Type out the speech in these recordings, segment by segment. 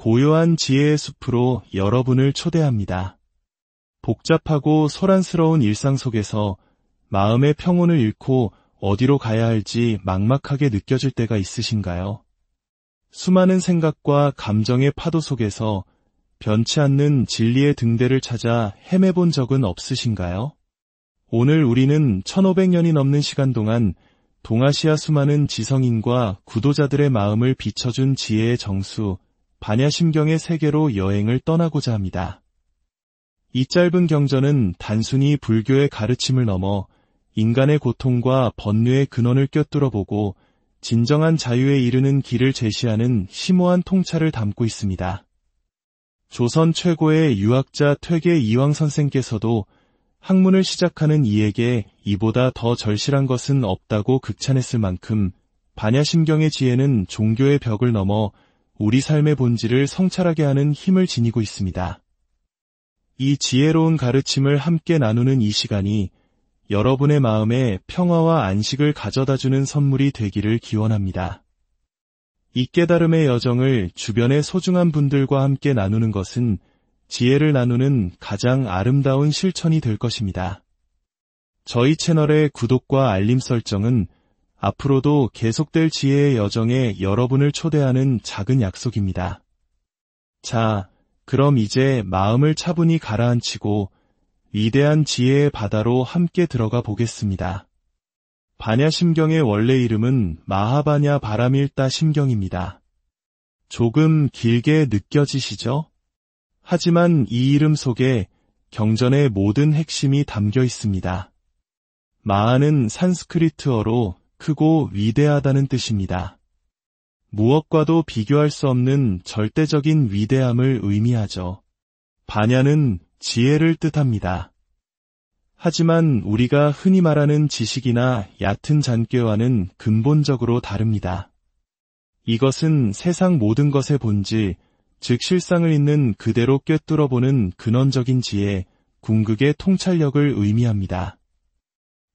고요한 지혜의 숲으로 여러분을 초대합니다. 복잡하고 소란스러운 일상 속에서 마음의 평온을 잃고 어디로 가야 할지 막막하게 느껴질 때가 있으신가요? 수많은 생각과 감정의 파도 속에서 변치 않는 진리의 등대를 찾아 헤매본 적은 없으신가요? 오늘 우리는 1500년이 넘는 시간 동안 동아시아 수많은 지성인과 구도자들의 마음을 비춰준 지혜의 정수, 반야심경의 세계로 여행을 떠나고자 합니다. 이 짧은 경전은 단순히 불교의 가르침을 넘어 인간의 고통과 번뇌의 근원을 꿰뚫어보고 진정한 자유에 이르는 길을 제시하는 심오한 통찰을 담고 있습니다. 조선 최고의 유학자 퇴계 이황 선생께서도 학문을 시작하는 이에게 이보다 더 절실한 것은 없다고 극찬했을 만큼 반야심경의 지혜는 종교의 벽을 넘어 우리 삶의 본질을 성찰하게 하는 힘을 지니고 있습니다. 이 지혜로운 가르침을 함께 나누는 이 시간이 여러분의 마음에 평화와 안식을 가져다주는 선물이 되기를 기원합니다. 이 깨달음의 여정을 주변의 소중한 분들과 함께 나누는 것은 지혜를 나누는 가장 아름다운 실천이 될 것입니다. 저희 채널의 구독과 알림 설정은 앞으로도 계속될 지혜의 여정에 여러분을 초대하는 작은 약속입니다. 자, 그럼 이제 마음을 차분히 가라앉히고 위대한 지혜의 바다로 함께 들어가 보겠습니다. 반야심경의 원래 이름은 마하바냐 바라밀다 심경입니다. 조금 길게 느껴지시죠? 하지만 이 이름 속에 경전의 모든 핵심이 담겨 있습니다. 마하는 산스크리트어로 크고 위대하다는 뜻입니다. 무엇과도 비교할 수 없는 절대적인 위대함을 의미하죠. 반야는 지혜를 뜻합니다. 하지만 우리가 흔히 말하는 지식이나 얕은 잔꾀와는 근본적으로 다릅니다. 이것은 세상 모든 것의 본질, 즉 실상을 있는 그대로 꿰뚫어보는 근원적인 지혜, 궁극의 통찰력을 의미합니다.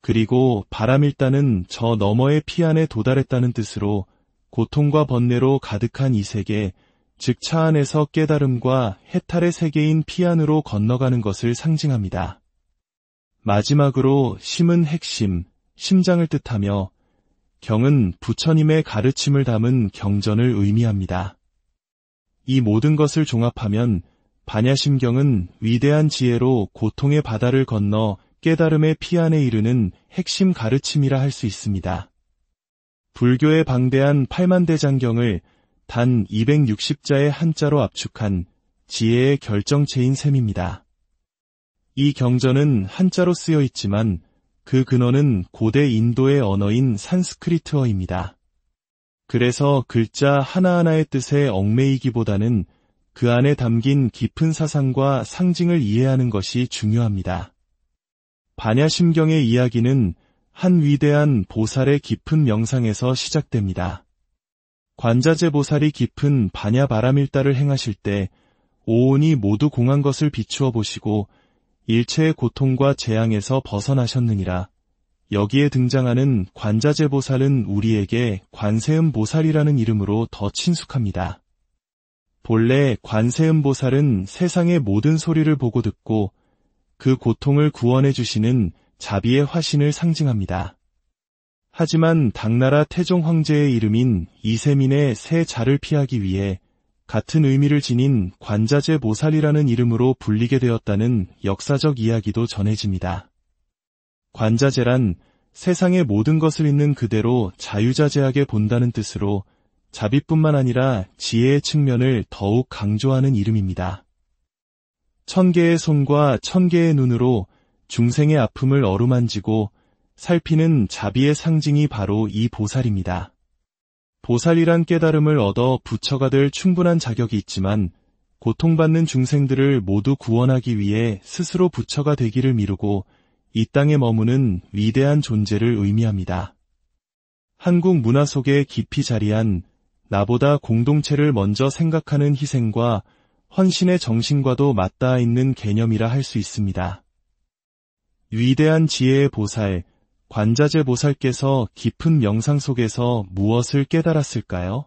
그리고 바라밀다는 저 너머의 피안에 도달했다는 뜻으로 고통과 번뇌로 가득한 이 세계, 즉 차 안에서 깨달음과 해탈의 세계인 피안으로 건너가는 것을 상징합니다. 마지막으로 심은 핵심, 심장을 뜻하며 경은 부처님의 가르침을 담은 경전을 의미합니다. 이 모든 것을 종합하면 반야심경은 위대한 지혜로 고통의 바다를 건너 깨달음의 피안에 이르는 핵심 가르침이라 할 수 있습니다. 불교의 방대한 8만대장경을 단 260자의 한자로 압축한 지혜의 결정체인 셈입니다. 이 경전은 한자로 쓰여 있지만 그 근원은 고대 인도의 언어인 산스크리트어입니다. 그래서 글자 하나하나의 뜻에 얽매이기보다는 그 안에 담긴 깊은 사상과 상징을 이해하는 것이 중요합니다. 반야심경의 이야기는 한 위대한 보살의 깊은 명상에서 시작됩니다. 관자재 보살이 깊은 반야바라밀다를 행하실 때 오온이 모두 공한 것을 비추어 보시고 일체의 고통과 재앙에서 벗어나셨느니라. 여기에 등장하는 관자재 보살은 우리에게 관세음 보살이라는 이름으로 더 친숙합니다. 본래 관세음 보살은 세상의 모든 소리를 보고 듣고 그 고통을 구원해 주시는 자비의 화신을 상징합니다. 하지만 당나라 태종 황제의 이름인 이세민의 새 자를 피하기 위해 같은 의미를 지닌 관자재 보살이라는 이름으로 불리게 되었다는 역사적 이야기도 전해집니다. 관자재란 세상의 모든 것을 있는 그대로 자유자재하게 본다는 뜻으로 자비뿐만 아니라 지혜의 측면을 더욱 강조하는 이름입니다. 1000개의 손과 1000개의 눈으로 중생의 아픔을 어루만지고 살피는 자비의 상징이 바로 이 보살입니다. 보살이란 깨달음을 얻어 부처가 될 충분한 자격이 있지만 고통받는 중생들을 모두 구원하기 위해 스스로 부처가 되기를 미루고 이 땅에 머무는 위대한 존재를 의미합니다. 한국 문화 속에 깊이 자리한 나보다 공동체를 먼저 생각하는 희생과 헌신의 정신과도 맞닿아 있는 개념이라 할 수 있습니다. 위대한 지혜의 보살, 관자재 보살께서 깊은 명상 속에서 무엇을 깨달았을까요?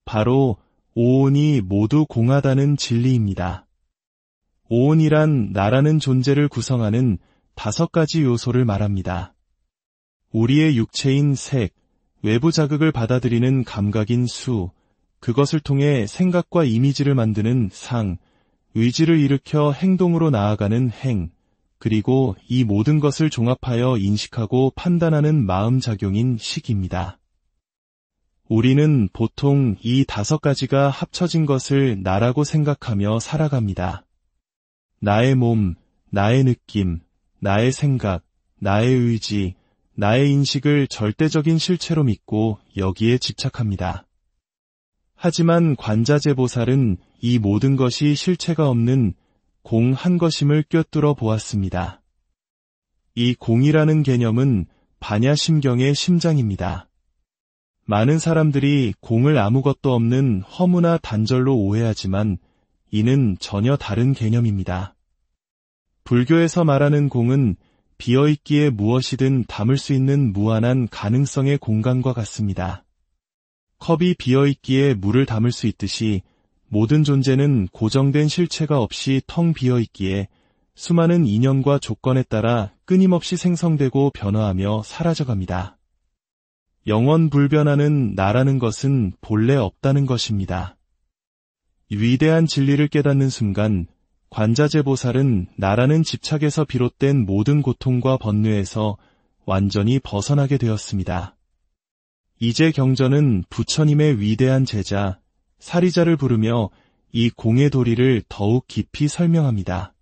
바로 오온이 모두 공하다는 진리입니다. 오온이란 나라는 존재를 구성하는 5가지 요소를 말합니다. 우리의 육체인 색, 외부 자극을 받아들이는 감각인 수, 그것을 통해 생각과 이미지를 만드는 상, 의지를 일으켜 행동으로 나아가는 행, 그리고 이 모든 것을 종합하여 인식하고 판단하는 마음작용인 식입니다. 우리는 보통 이 5가지가 합쳐진 것을 나라고 생각하며 살아갑니다. 나의 몸, 나의 느낌, 나의 생각, 나의 의지, 나의 인식을 절대적인 실체로 믿고 여기에 집착합니다. 하지만 관자재보살은 이 모든 것이 실체가 없는 공 한 것임을 꿰뚫어 보았습니다. 이 공이라는 개념은 반야심경의 심장입니다. 많은 사람들이 공을 아무것도 없는 허무나 단절로 오해하지만 이는 전혀 다른 개념입니다. 불교에서 말하는 공은 비어있기에 무엇이든 담을 수 있는 무한한 가능성의 공간과 같습니다. 컵이 비어있기에 물을 담을 수 있듯이 모든 존재는 고정된 실체가 없이 텅 비어있기에 수많은 인연과 조건에 따라 끊임없이 생성되고 변화하며 사라져갑니다. 영원불변하는 나라는 것은 본래 없다는 것입니다. 위대한 진리를 깨닫는 순간 관자재보살은 나라는 집착에서 비롯된 모든 고통과 번뇌에서 완전히 벗어나게 되었습니다. 이제 경전은 부처님의 위대한 제자 사리자를 부르며 이 공의 도리를 더욱 깊이 설명합니다.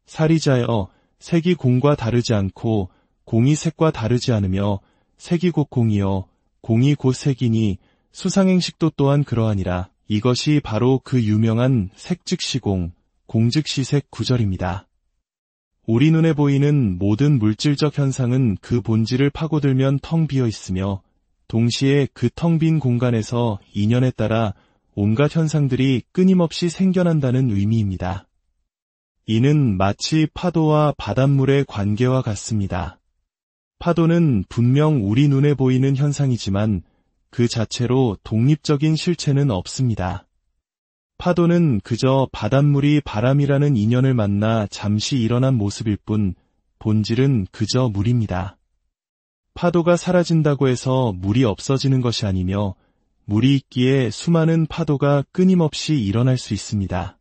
사리자여, 색이 공과 다르지 않고 공이 색과 다르지 않으며 색이 곧 공이요 공이 곧 색이니 수상행식도 또한 그러하니라. 이것이 바로 그 유명한 색즉시공, 공즉시색 구절입니다. 우리 눈에 보이는 모든 물질적 현상은 그 본질을 파고들면 텅 비어 있으며 동시에 그 텅 빈 공간에서 인연에 따라 온갖 현상들이 끊임없이 생겨난다는 의미입니다. 이는 마치 파도와 바닷물의 관계와 같습니다. 파도는 분명 우리 눈에 보이는 현상이지만 그 자체로 독립적인 실체는 없습니다. 파도는 그저 바닷물이 바람이라는 인연을 만나 잠시 일어난 모습일 뿐 본질은 그저 물입니다. 파도가 사라진다고 해서 물이 없어지는 것이 아니며 물이 있기에 수많은 파도가 끊임없이 일어날 수 있습니다.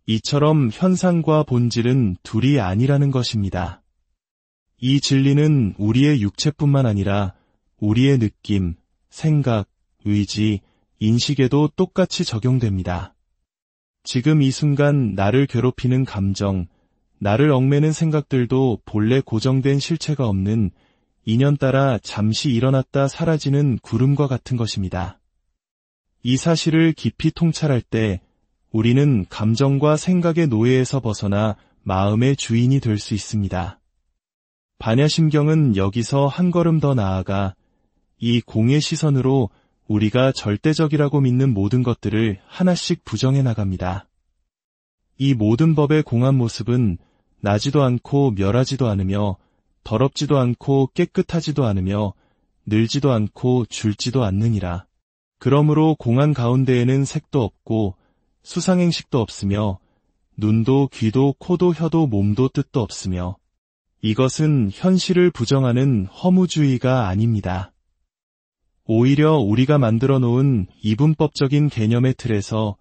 이처럼 현상과 본질은 둘이 아니라는 것입니다. 이 진리는 우리의 육체뿐만 아니라 우리의 느낌, 생각, 의지, 인식에도 똑같이 적용됩니다. 지금 이 순간 나를 괴롭히는 감정, 나를 얽매는 생각들도 본래 고정된 실체가 없는 인연 따라 잠시 일어났다 사라지는 구름과 같은 것입니다. 이 사실을 깊이 통찰할 때 우리는 감정과 생각의 노예에서 벗어나 마음의 주인이 될 수 있습니다. 반야심경은 여기서 한 걸음 더 나아가 이 공의 시선으로 우리가 절대적이라고 믿는 모든 것들을 하나씩 부정해 나갑니다. 이 모든 법의 공한 모습은 나지도 않고 멸하지도 않으며 더럽지도 않고 깨끗하지도 않으며 늘지도 않고 줄지도 않느니라. 그러므로 공한 가운데에는 색도 없고 수상행식도 없으며 눈도 귀도 코도 혀도 몸도 뜻도 없으며 이것은 현실을 부정하는 허무주의가 아닙니다. 오히려 우리가 만들어 놓은 이분법적인 개념의 틀에서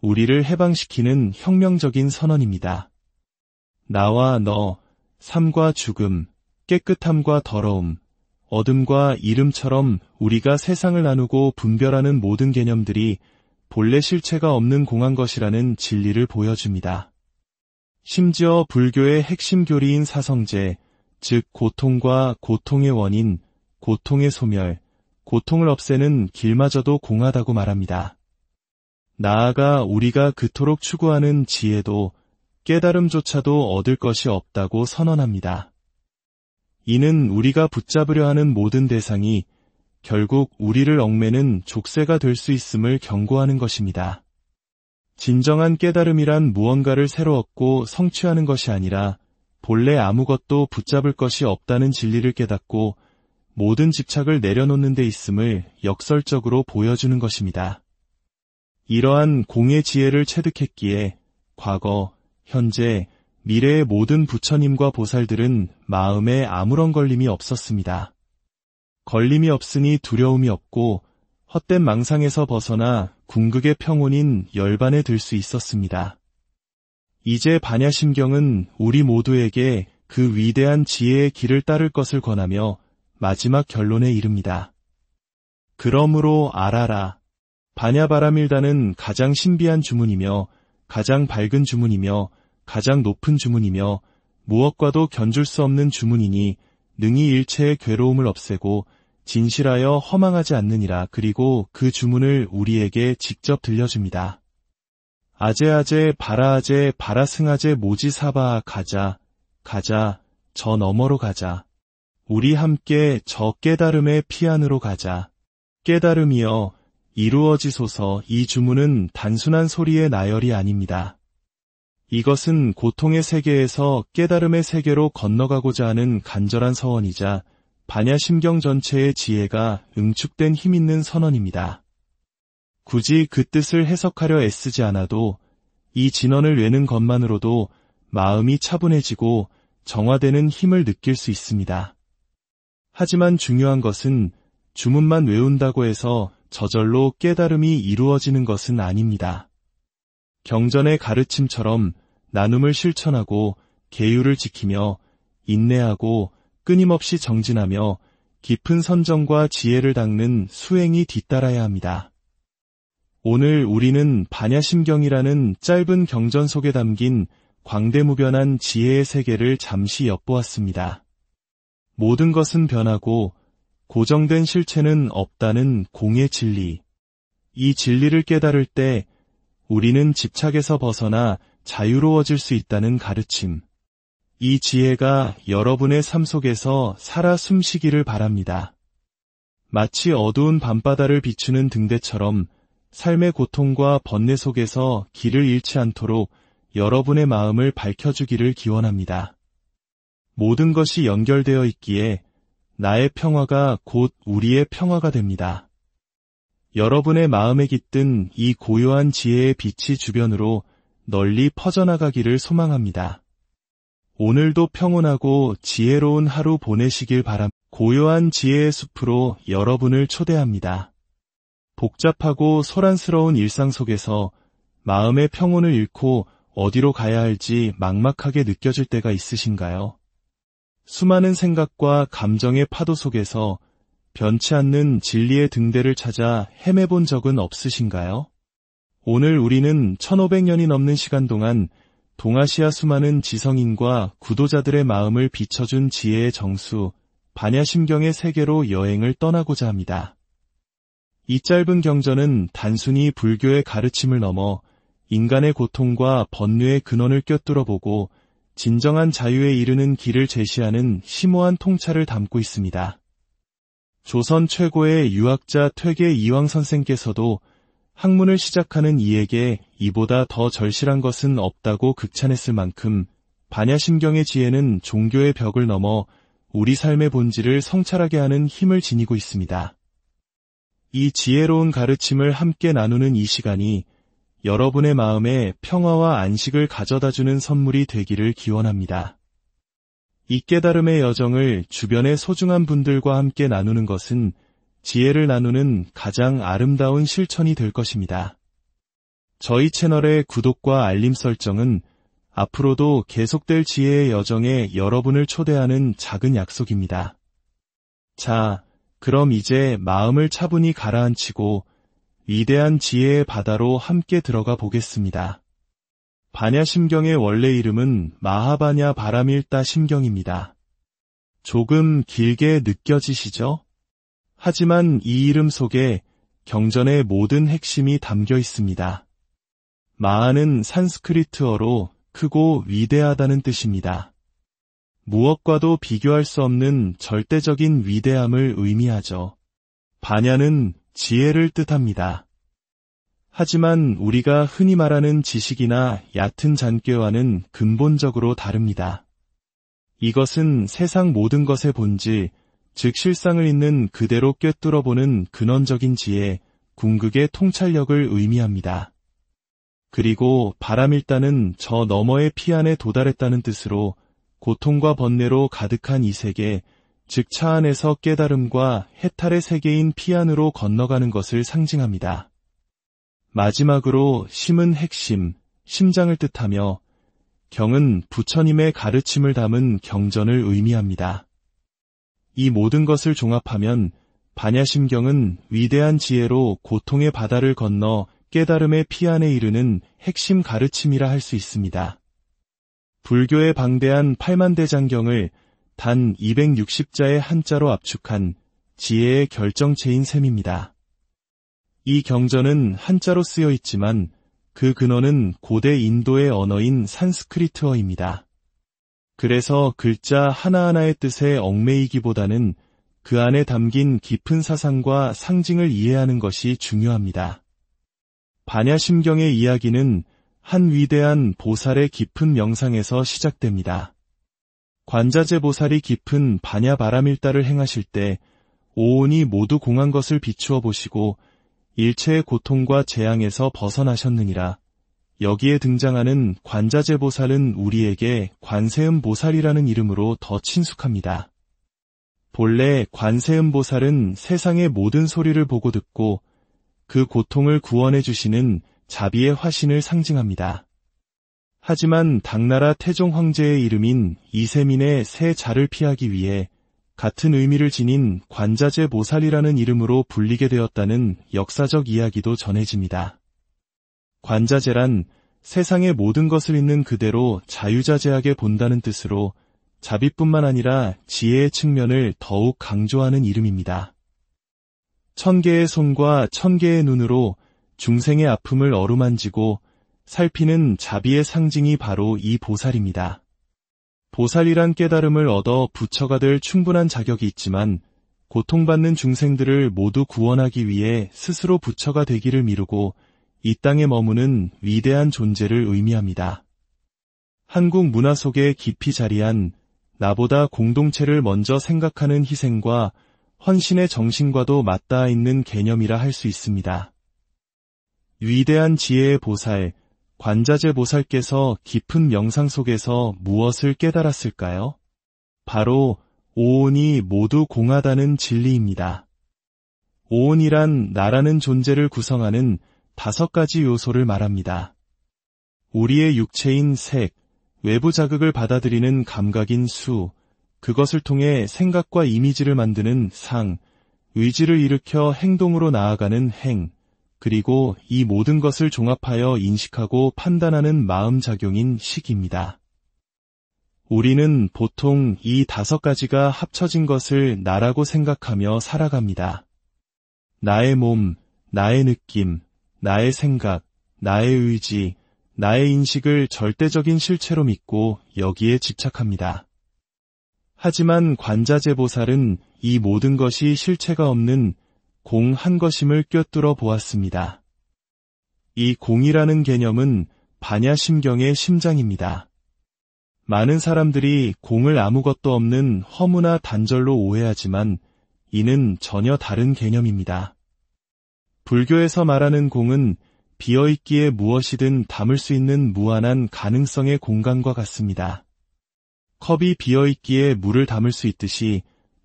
우리를 해방시키는 혁명적인 선언입니다. 나와 너, 삶과 죽음, 깨끗함과 더러움, 어둠과 이름처럼 우리가 세상을 나누고 분별하는 모든 개념들이 본래 실체가 없는 공한 것이라는 진리를 보여줍니다. 심지어 불교의 핵심 교리인 사성제, 즉 고통과 고통의 원인, 고통의 소멸, 고통을 없애는 길마저도 공하다고 말합니다. 나아가 우리가 그토록 추구하는 지혜도 깨달음조차도 얻을 것이 없다고 선언합니다. 이는 우리가 붙잡으려 하는 모든 대상이 결국 우리를 얽매는 족쇄가 될 수 있음을 경고하는 것입니다. 진정한 깨달음이란 무언가를 새로 얻고 성취하는 것이 아니라 본래 아무것도 붙잡을 것이 없다는 진리를 깨닫고 모든 집착을 내려놓는 데 있음을 역설적으로 보여주는 것입니다. 이러한 공의 지혜를 체득했기에 과거, 현재, 미래의 모든 부처님과 보살들은 마음에 아무런 걸림이 없었습니다. 걸림이 없으니 두려움이 없고 헛된 망상에서 벗어나 궁극의 평온인 열반에 들 수 있었습니다. 이제 반야심경은 우리 모두에게 그 위대한 지혜의 길을 따를 것을 권하며 마지막 결론에 이릅니다. 그러므로 알아라. 반야바라밀다는 가장 신비한 주문이며 가장 밝은 주문이며 가장 높은 주문이며 무엇과도 견줄 수 없는 주문이니 능히 일체의 괴로움을 없애고 진실하여 허망하지 않느니라. 그리고 그 주문을 우리에게 직접 들려줍니다. 아제아제 바라아제 바라승아제 모지사바 가자 저 너머로 가자. 우리 함께 저 깨달음의 피안으로 가자. 깨달음이여 이루어지소서. 이 주문은 단순한 소리의 나열이 아닙니다. 이것은 고통의 세계에서 깨달음의 세계로 건너가고자 하는 간절한 서원이자 반야심경 전체의 지혜가 응축된 힘있는 선언입니다. 굳이 그 뜻을 해석하려 애쓰지 않아도 이 진언을 외는 것만으로도 마음이 차분해지고 정화되는 힘을 느낄 수 있습니다. 하지만 중요한 것은 주문만 외운다고 해서 저절로 깨달음이 이루어지는 것은 아닙니다. 경전의 가르침처럼 나눔을 실천하고 계율을 지키며 인내하고 끊임없이 정진하며 깊은 선정과 지혜를 닦는 수행이 뒤따라야 합니다. 오늘 우리는 반야심경이라는 짧은 경전 속에 담긴 광대무변한 지혜의 세계를 잠시 엿보았습니다. 모든 것은 변하고 고정된 실체는 없다는 공의 진리. 이 진리를 깨달을 때 우리는 집착에서 벗어나 자유로워질 수 있다는 가르침. 이 지혜가 여러분의 삶 속에서 살아 숨쉬기를 바랍니다. 마치 어두운 밤바다를 비추는 등대처럼 삶의 고통과 번뇌 속에서 길을 잃지 않도록 여러분의 마음을 밝혀주기를 기원합니다. 모든 것이 연결되어 있기에 나의 평화가 곧 우리의 평화가 됩니다. 여러분의 마음에 깃든 이 고요한 지혜의 빛이 주변으로 널리 퍼져나가기를 소망합니다. 오늘도 평온하고 지혜로운 하루 보내시길 바랍니다. 고요한 지혜의 숲으로 여러분을 초대합니다. 복잡하고 소란스러운 일상 속에서 마음의 평온을 잃고 어디로 가야 할지 막막하게 느껴질 때가 있으신가요? 수많은 생각과 감정의 파도 속에서 변치 않는 진리의 등대를 찾아 헤매본 적은 없으신가요? 오늘 우리는 1500년이 넘는 시간 동안 동아시아 수많은 지성인과 구도자들의 마음을 비춰준 지혜의 정수, 반야심경의 세계로 여행을 떠나고자 합니다. 이 짧은 경전은 단순히 불교의 가르침을 넘어 인간의 고통과 번뇌의 근원을 꿰뚫어보고 진정한 자유에 이르는 길을 제시하는 심오한 통찰을 담고 있습니다. 조선 최고의 유학자 퇴계 이황 선생께서도 학문을 시작하는 이에게 이보다 더 절실한 것은 없다고 극찬했을 만큼 반야심경의 지혜는 종교의 벽을 넘어 우리 삶의 본질을 성찰하게 하는 힘을 지니고 있습니다. 이 지혜로운 가르침을 함께 나누는 이 시간이 여러분의 마음에 평화와 안식을 가져다주는 선물이 되기를 기원합니다. 이 깨달음의 여정을 주변의 소중한 분들과 함께 나누는 것은 지혜를 나누는 가장 아름다운 실천이 될 것입니다. 저희 채널의 구독과 알림 설정은 앞으로도 계속될 지혜의 여정에 여러분을 초대하는 작은 약속입니다. 자, 그럼 이제 마음을 차분히 가라앉히고 위대한 지혜의 바다로 함께 들어가 보겠습니다. 반야심경의 원래 이름은 마하바냐 바라밀다 심경입니다. 조금 길게 느껴지시죠? 하지만 이 이름 속에 경전의 모든 핵심이 담겨 있습니다. 마하는 산스크리트어로 크고 위대하다는 뜻입니다. 무엇과도 비교할 수 없는 절대적인 위대함을 의미하죠. 바냐는 지혜를 뜻합니다. 하지만 우리가 흔히 말하는 지식이나 얕은 잔꾀와는 근본적으로 다릅니다. 이것은 세상 모든 것의 본질, 즉 실상을 있는 그대로 꿰뚫어보는 근원적인 지혜, 궁극의 통찰력을 의미합니다. 그리고 바람일단은 저 너머의 피 안에 도달했다는 뜻으로 고통과 번뇌로 가득한 이 세계, 즉 차 안에서 깨달음과 해탈의 세계인 피 안으로 건너가는 것을 상징합니다. 마지막으로 심은 핵심, 심장을 뜻하며 경은 부처님의 가르침을 담은 경전을 의미합니다. 이 모든 것을 종합하면 반야심경은 위대한 지혜로 고통의 바다를 건너 깨달음의 피 안에 이르는 핵심 가르침이라 할 수 있습니다. 불교의 방대한 8만대장경을 단 260자의 한자로 압축한 지혜의 결정체인 셈입니다. 이 경전은 한자로 쓰여 있지만 그 근원은 고대 인도의 언어인 산스크리트어입니다. 그래서 글자 하나하나의 뜻에 얽매이기보다는 그 안에 담긴 깊은 사상과 상징을 이해하는 것이 중요합니다. 반야심경의 이야기는 한 위대한 보살의 깊은 명상에서 시작됩니다. 관자재 보살이 깊은 반야바라밀다를 행하실 때 오온이 모두 공한 것을 비추어 보시고 일체의 고통과 재앙에서 벗어나셨느니라. 여기에 등장하는 관자재 보살은 우리에게 관세음 보살이라는 이름으로 더 친숙합니다. 본래 관세음 보살은 세상의 모든 소리를 보고 듣고 그 고통을 구원해 주시는 자비의 화신을 상징합니다. 하지만 당나라 태종 황제의 이름인 이세민의 새 자를 피하기 위해 같은 의미를 지닌 관자재 보살이라는 이름으로 불리게 되었다는 역사적 이야기도 전해집니다. 관자재란 세상의 모든 것을 있는 그대로 자유자재하게 본다는 뜻으로 자비뿐만 아니라 지혜의 측면을 더욱 강조하는 이름입니다. 1000개의 손과 1000개의 눈으로 중생의 아픔을 어루만지고 살피는 자비의 상징이 바로 이 보살입니다. 보살이란 깨달음을 얻어 부처가 될 충분한 자격이 있지만 고통받는 중생들을 모두 구원하기 위해 스스로 부처가 되기를 미루고 이 땅에 머무는 위대한 존재를 의미합니다. 한국 문화 속에 깊이 자리한 나보다 공동체를 먼저 생각하는 희생과 헌신의 정신과도 맞닿아 있는 개념이라 할 수 있습니다. 위대한 지혜의 보살, 관자재 보살께서 깊은 명상 속에서 무엇을 깨달았을까요? 바로 오온이 모두 공하다는 진리입니다. 오온이란 나라는 존재를 구성하는 5가지 요소를 말합니다. 우리의 육체인 색, 외부 자극을 받아들이는 감각인 수, 그것을 통해 생각과 이미지를 만드는 상, 의지를 일으켜 행동으로 나아가는 행, 그리고 이 모든 것을 종합하여 인식하고 판단하는 마음작용인 식입니다. 우리는 보통 이 5가지가 합쳐진 것을 나라고 생각하며 살아갑니다. 나의 몸, 나의 느낌, 나의 생각, 나의 의지, 나의 인식을 절대적인 실체로 믿고 여기에 집착합니다. 하지만 관자재 보살은 이 모든 것이 실체가 없는 공 한 것임을 꿰뚫어 보았습니다. 이 공이라는 개념은 반야심경의 심장입니다. 많은 사람들이 공을 아무것도 없는 허무나 단절로 오해하지만 이는 전혀 다른 개념입니다. 불교에서 말하는 공은 비어있기에 무엇이든 담을 수 있는 무한한 가능성의 공간과 같습니다. 컵이 비어있기에 물을 담을 수 있듯이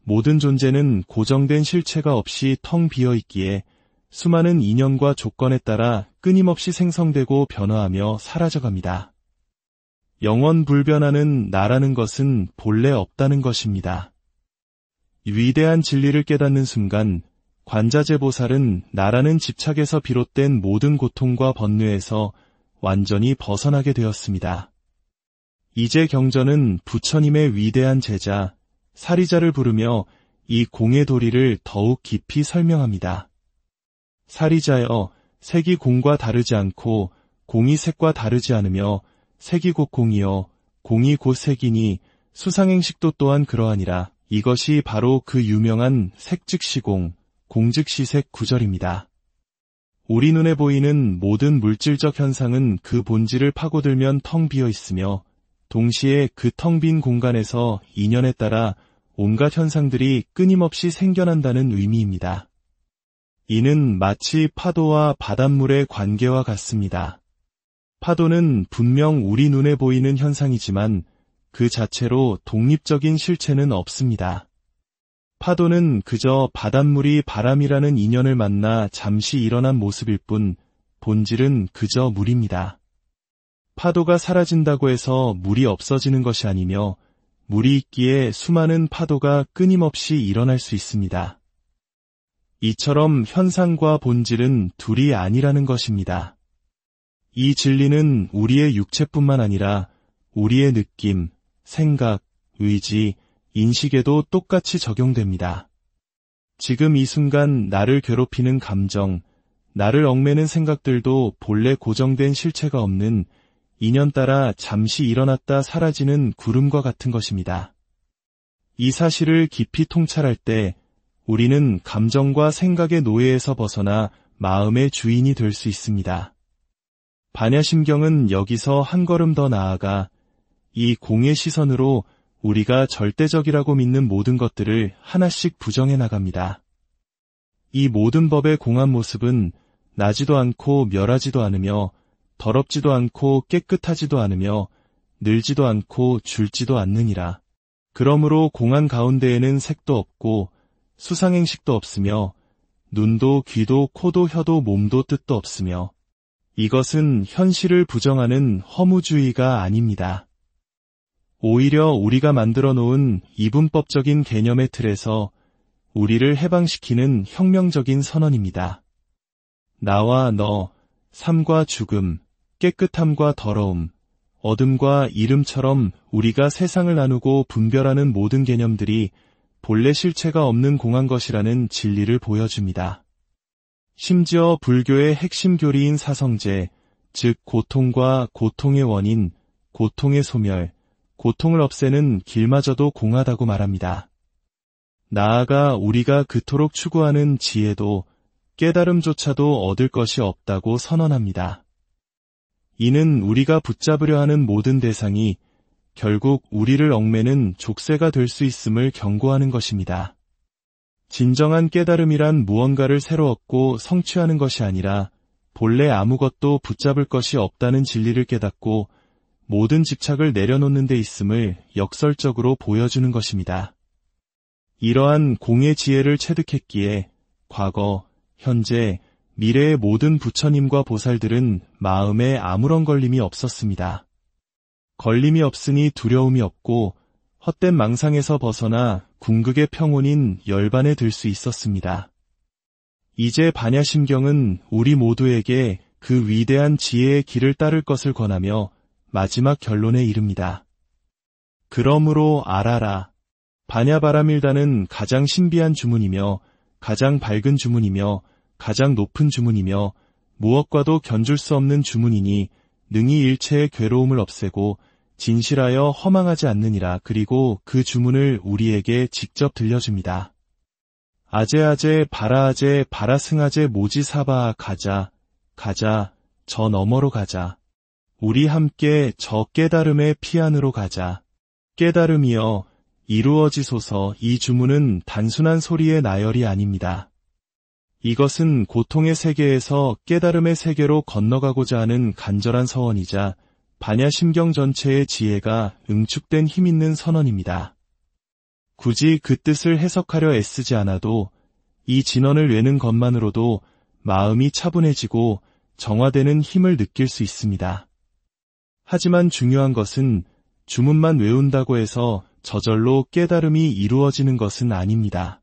모든 존재는 고정된 실체가 없이 텅 비어있기에 수많은 인연과 조건에 따라 끊임없이 생성되고 변화하며 사라져갑니다. 영원불변하는 나라는 것은 본래 없다는 것입니다. 위대한 진리를 깨닫는 순간 관자재 보살은 나라는 집착에서 비롯된 모든 고통과 번뇌에서 완전히 벗어나게 되었습니다. 이제 경전은 부처님의 위대한 제자 사리자를 부르며 이 공의 도리를 더욱 깊이 설명합니다. 사리자여, 색이 공과 다르지 않고 공이 색과 다르지 않으며 색이 곧 공이요 공이 곧 색이니 수상행식도 또한 그러하니라. 이것이 바로 그 유명한 색즉시공, 공즉시색 구절입니다. 우리 눈에 보이는 모든 물질적 현상은 그 본질을 파고들면 텅 비어 있으며 동시에 그 텅 빈 공간에서 인연에 따라 온갖 현상들이 끊임없이 생겨난다는 의미입니다. 이는 마치 파도와 바닷물의 관계와 같습니다. 파도는 분명 우리 눈에 보이는 현상이지만 그 자체로 독립적인 실체는 없습니다. 파도는 그저 바닷물이 바람이라는 인연을 만나 잠시 일어난 모습일 뿐 본질은 그저 물입니다. 파도가 사라진다고 해서 물이 없어지는 것이 아니며 물이 있기에 수많은 파도가 끊임없이 일어날 수 있습니다. 이처럼 현상과 본질은 둘이 아니라는 것입니다. 이 진리는 우리의 육체뿐만 아니라 우리의 느낌, 생각, 의지, 인식에도 똑같이 적용됩니다. 지금 이 순간 나를 괴롭히는 감정, 나를 얽매는 생각들도 본래 고정된 실체가 없는 인연 따라 잠시 일어났다 사라지는 구름과 같은 것입니다. 이 사실을 깊이 통찰할 때 우리는 감정과 생각의 노예에서 벗어나 마음의 주인이 될 수 있습니다. 반야심경은 여기서 한 걸음 더 나아가 이 공의 시선으로 우리가 절대적이라고 믿는 모든 것들을 하나씩 부정해 나갑니다. 이 모든 법의 공한 모습은 나지도 않고 멸하지도 않으며 더럽지도 않고 깨끗하지도 않으며 늘지도 않고 줄지도 않느니라. 그러므로 공한 가운데에는 색도 없고 수상행식도 없으며 눈도 귀도 코도 혀도 몸도 뜻도 없으며 이것은 현실을 부정하는 허무주의가 아닙니다. 오히려 우리가 만들어 놓은 이분법적인 개념의 틀에서 우리를 해방시키는 혁명적인 선언입니다. 나와 너, 삶과 죽음, 깨끗함과 더러움, 어둠과 이름처럼 우리가 세상을 나누고 분별하는 모든 개념들이 본래 실체가 없는 공한 것이라는 진리를 보여줍니다. 심지어 불교의 핵심 교리인 사성제, 즉 고통과 고통의 원인, 고통의 소멸, 고통을 없애는 길마저도 공하다고 말합니다. 나아가 우리가 그토록 추구하는 지혜도 깨달음조차도 얻을 것이 없다고 선언합니다. 이는 우리가 붙잡으려 하는 모든 대상이 결국 우리를 얽매는 족쇄가 될 수 있음을 경고하는 것입니다. 진정한 깨달음이란 무언가를 새로 얻고 성취하는 것이 아니라 본래 아무것도 붙잡을 것이 없다는 진리를 깨닫고 모든 집착을 내려놓는 데 있음을 역설적으로 보여주는 것입니다. 이러한 공의 지혜를 체득했기에 과거, 현재, 미래의 모든 부처님과 보살들은 마음에 아무런 걸림이 없었습니다. 걸림이 없으니 두려움이 없고 헛된 망상에서 벗어나 궁극의 평온인 열반에 들 수 있었습니다. 이제 반야심경은 우리 모두에게 그 위대한 지혜의 길을 따를 것을 권하며 마지막 결론에 이릅니다. 그러므로 알아라. 반야바라밀다는 가장 신비한 주문이며 가장 밝은 주문이며 가장 높은 주문이며 무엇과도 견줄 수 없는 주문이니 능히 일체의 괴로움을 없애고 진실하여 허망하지 않느니라. 그리고 그 주문을 우리에게 직접 들려줍니다. 아제아제 바라아제 바라승아제 모지사바 가자 가자 저 너머로 가자. 우리 함께 저 깨달음의 피안으로 가자. 깨달음이여 이루어지소서. 이 주문은 단순한 소리의 나열이 아닙니다. 이것은 고통의 세계에서 깨달음의 세계로 건너가고자 하는 간절한 서원이자 반야심경 전체의 지혜가 응축된 힘있는 선언입니다. 굳이 그 뜻을 해석하려 애쓰지 않아도 이 진언을 외는 것만으로도 마음이 차분해지고 정화되는 힘을 느낄 수 있습니다. 하지만 중요한 것은 주문만 외운다고 해서 저절로 깨달음이 이루어지는 것은 아닙니다.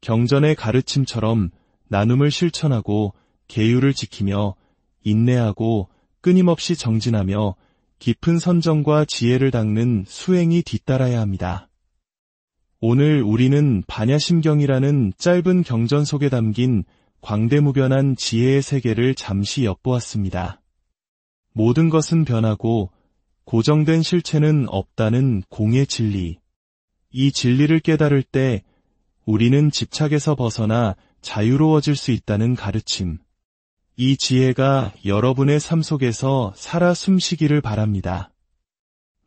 경전의 가르침처럼 나눔을 실천하고 계율을 지키며 인내하고 끊임없이 정진하며 깊은 선정과 지혜를 닦는 수행이 뒤따라야 합니다. 오늘 우리는 반야심경이라는 짧은 경전 속에 담긴 광대무변한 지혜의 세계를 잠시 엿보았습니다. 모든 것은 변하고 고정된 실체는 없다는 공의 진리. 이 진리를 깨달을 때 우리는 집착에서 벗어나 자유로워질 수 있다는 가르침. 이 지혜가 여러분의 삶 속에서 살아 숨쉬기를 바랍니다.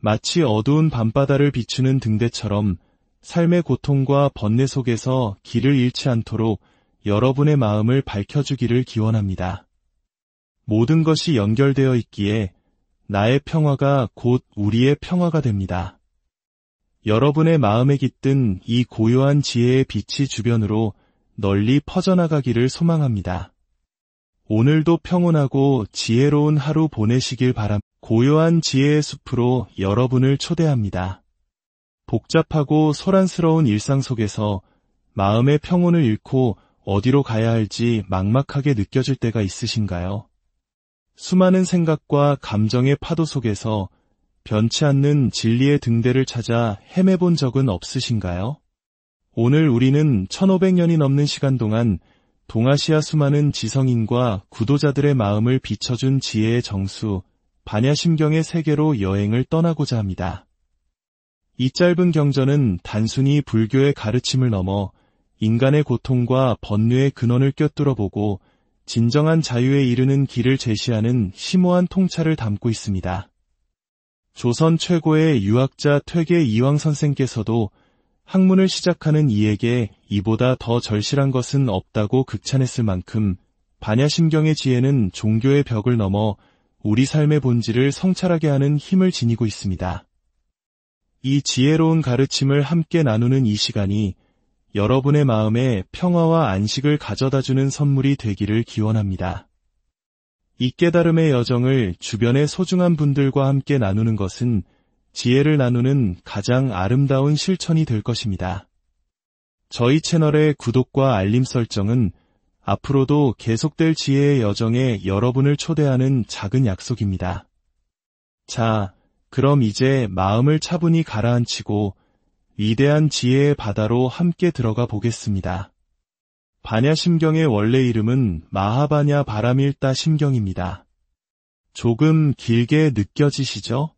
마치 어두운 밤바다를 비추는 등대처럼 삶의 고통과 번뇌 속에서 길을 잃지 않도록 여러분의 마음을 밝혀주기를 기원합니다. 모든 것이 연결되어 있기에 나의 평화가 곧 우리의 평화가 됩니다. 여러분의 마음에 깃든 이 고요한 지혜의 빛이 주변으로 널리 퍼져나가기를 소망합니다. 오늘도 평온하고 지혜로운 하루 보내시길 바랍니다. 고요한 지혜의 숲으로 여러분을 초대합니다. 복잡하고 소란스러운 일상 속에서 마음의 평온을 잃고 어디로 가야 할지 막막하게 느껴질 때가 있으신가요? 수많은 생각과 감정의 파도 속에서 변치 않는 진리의 등대를 찾아 헤매본 적은 없으신가요? 오늘 우리는 1500년이 넘는 시간 동안 동아시아 수많은 지성인과 구도자들의 마음을 비춰준 지혜의 정수, 반야심경의 세계로 여행을 떠나고자 합니다. 이 짧은 경전은 단순히 불교의 가르침을 넘어 인간의 고통과 번뇌의 근원을 꿰뚫어보고 진정한 자유에 이르는 길을 제시하는 심오한 통찰을 담고 있습니다. 조선 최고의 유학자 퇴계 이황 선생께서도 학문을 시작하는 이에게 이보다 더 절실한 것은 없다고 극찬했을 만큼 반야심경의 지혜는 종교의 벽을 넘어 우리 삶의 본질을 성찰하게 하는 힘을 지니고 있습니다. 이 지혜로운 가르침을 함께 나누는 이 시간이 여러분의 마음에 평화와 안식을 가져다주는 선물이 되기를 기원합니다. 이 깨달음의 여정을 주변의 소중한 분들과 함께 나누는 것은 지혜를 나누는 가장 아름다운 실천이 될 것입니다. 저희 채널의 구독과 알림 설정은 앞으로도 계속될 지혜의 여정에 여러분을 초대하는 작은 약속입니다. 자, 그럼 이제 마음을 차분히 가라앉히고 위대한 지혜의 바다로 함께 들어가 보겠습니다. 반야심경의 원래 이름은 마하바냐 바라밀다 심경입니다. 조금 길게 느껴지시죠?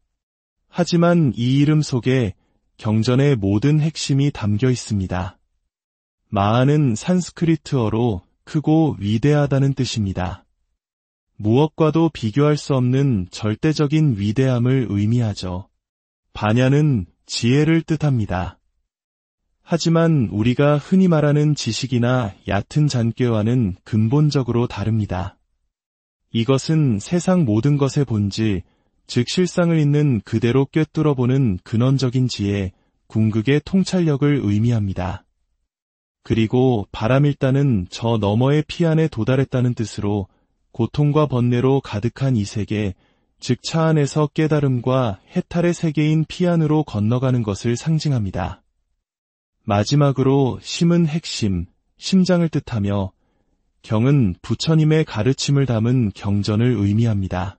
하지만 이 이름 속에 경전의 모든 핵심이 담겨 있습니다. 마하는 산스크리트어로 크고 위대하다는 뜻입니다. 무엇과도 비교할 수 없는 절대적인 위대함을 의미하죠. 바냐는 지혜를 뜻합니다. 하지만 우리가 흔히 말하는 지식이나 얕은 잔꾀와는 근본적으로 다릅니다. 이것은 세상 모든 것의 본질, 즉 실상을 있는 그대로 꿰뚫어보는 근원적인 지혜, 궁극의 통찰력을 의미합니다. 그리고 바라밀다는 저 너머의 피안에 도달했다는 뜻으로 고통과 번뇌로 가득한 이 세계, 즉 차 안에서 깨달음과 해탈의 세계인 피안으로 건너가는 것을 상징합니다. 마지막으로 심은 핵심, 심장을 뜻하며 경은 부처님의 가르침을 담은 경전을 의미합니다.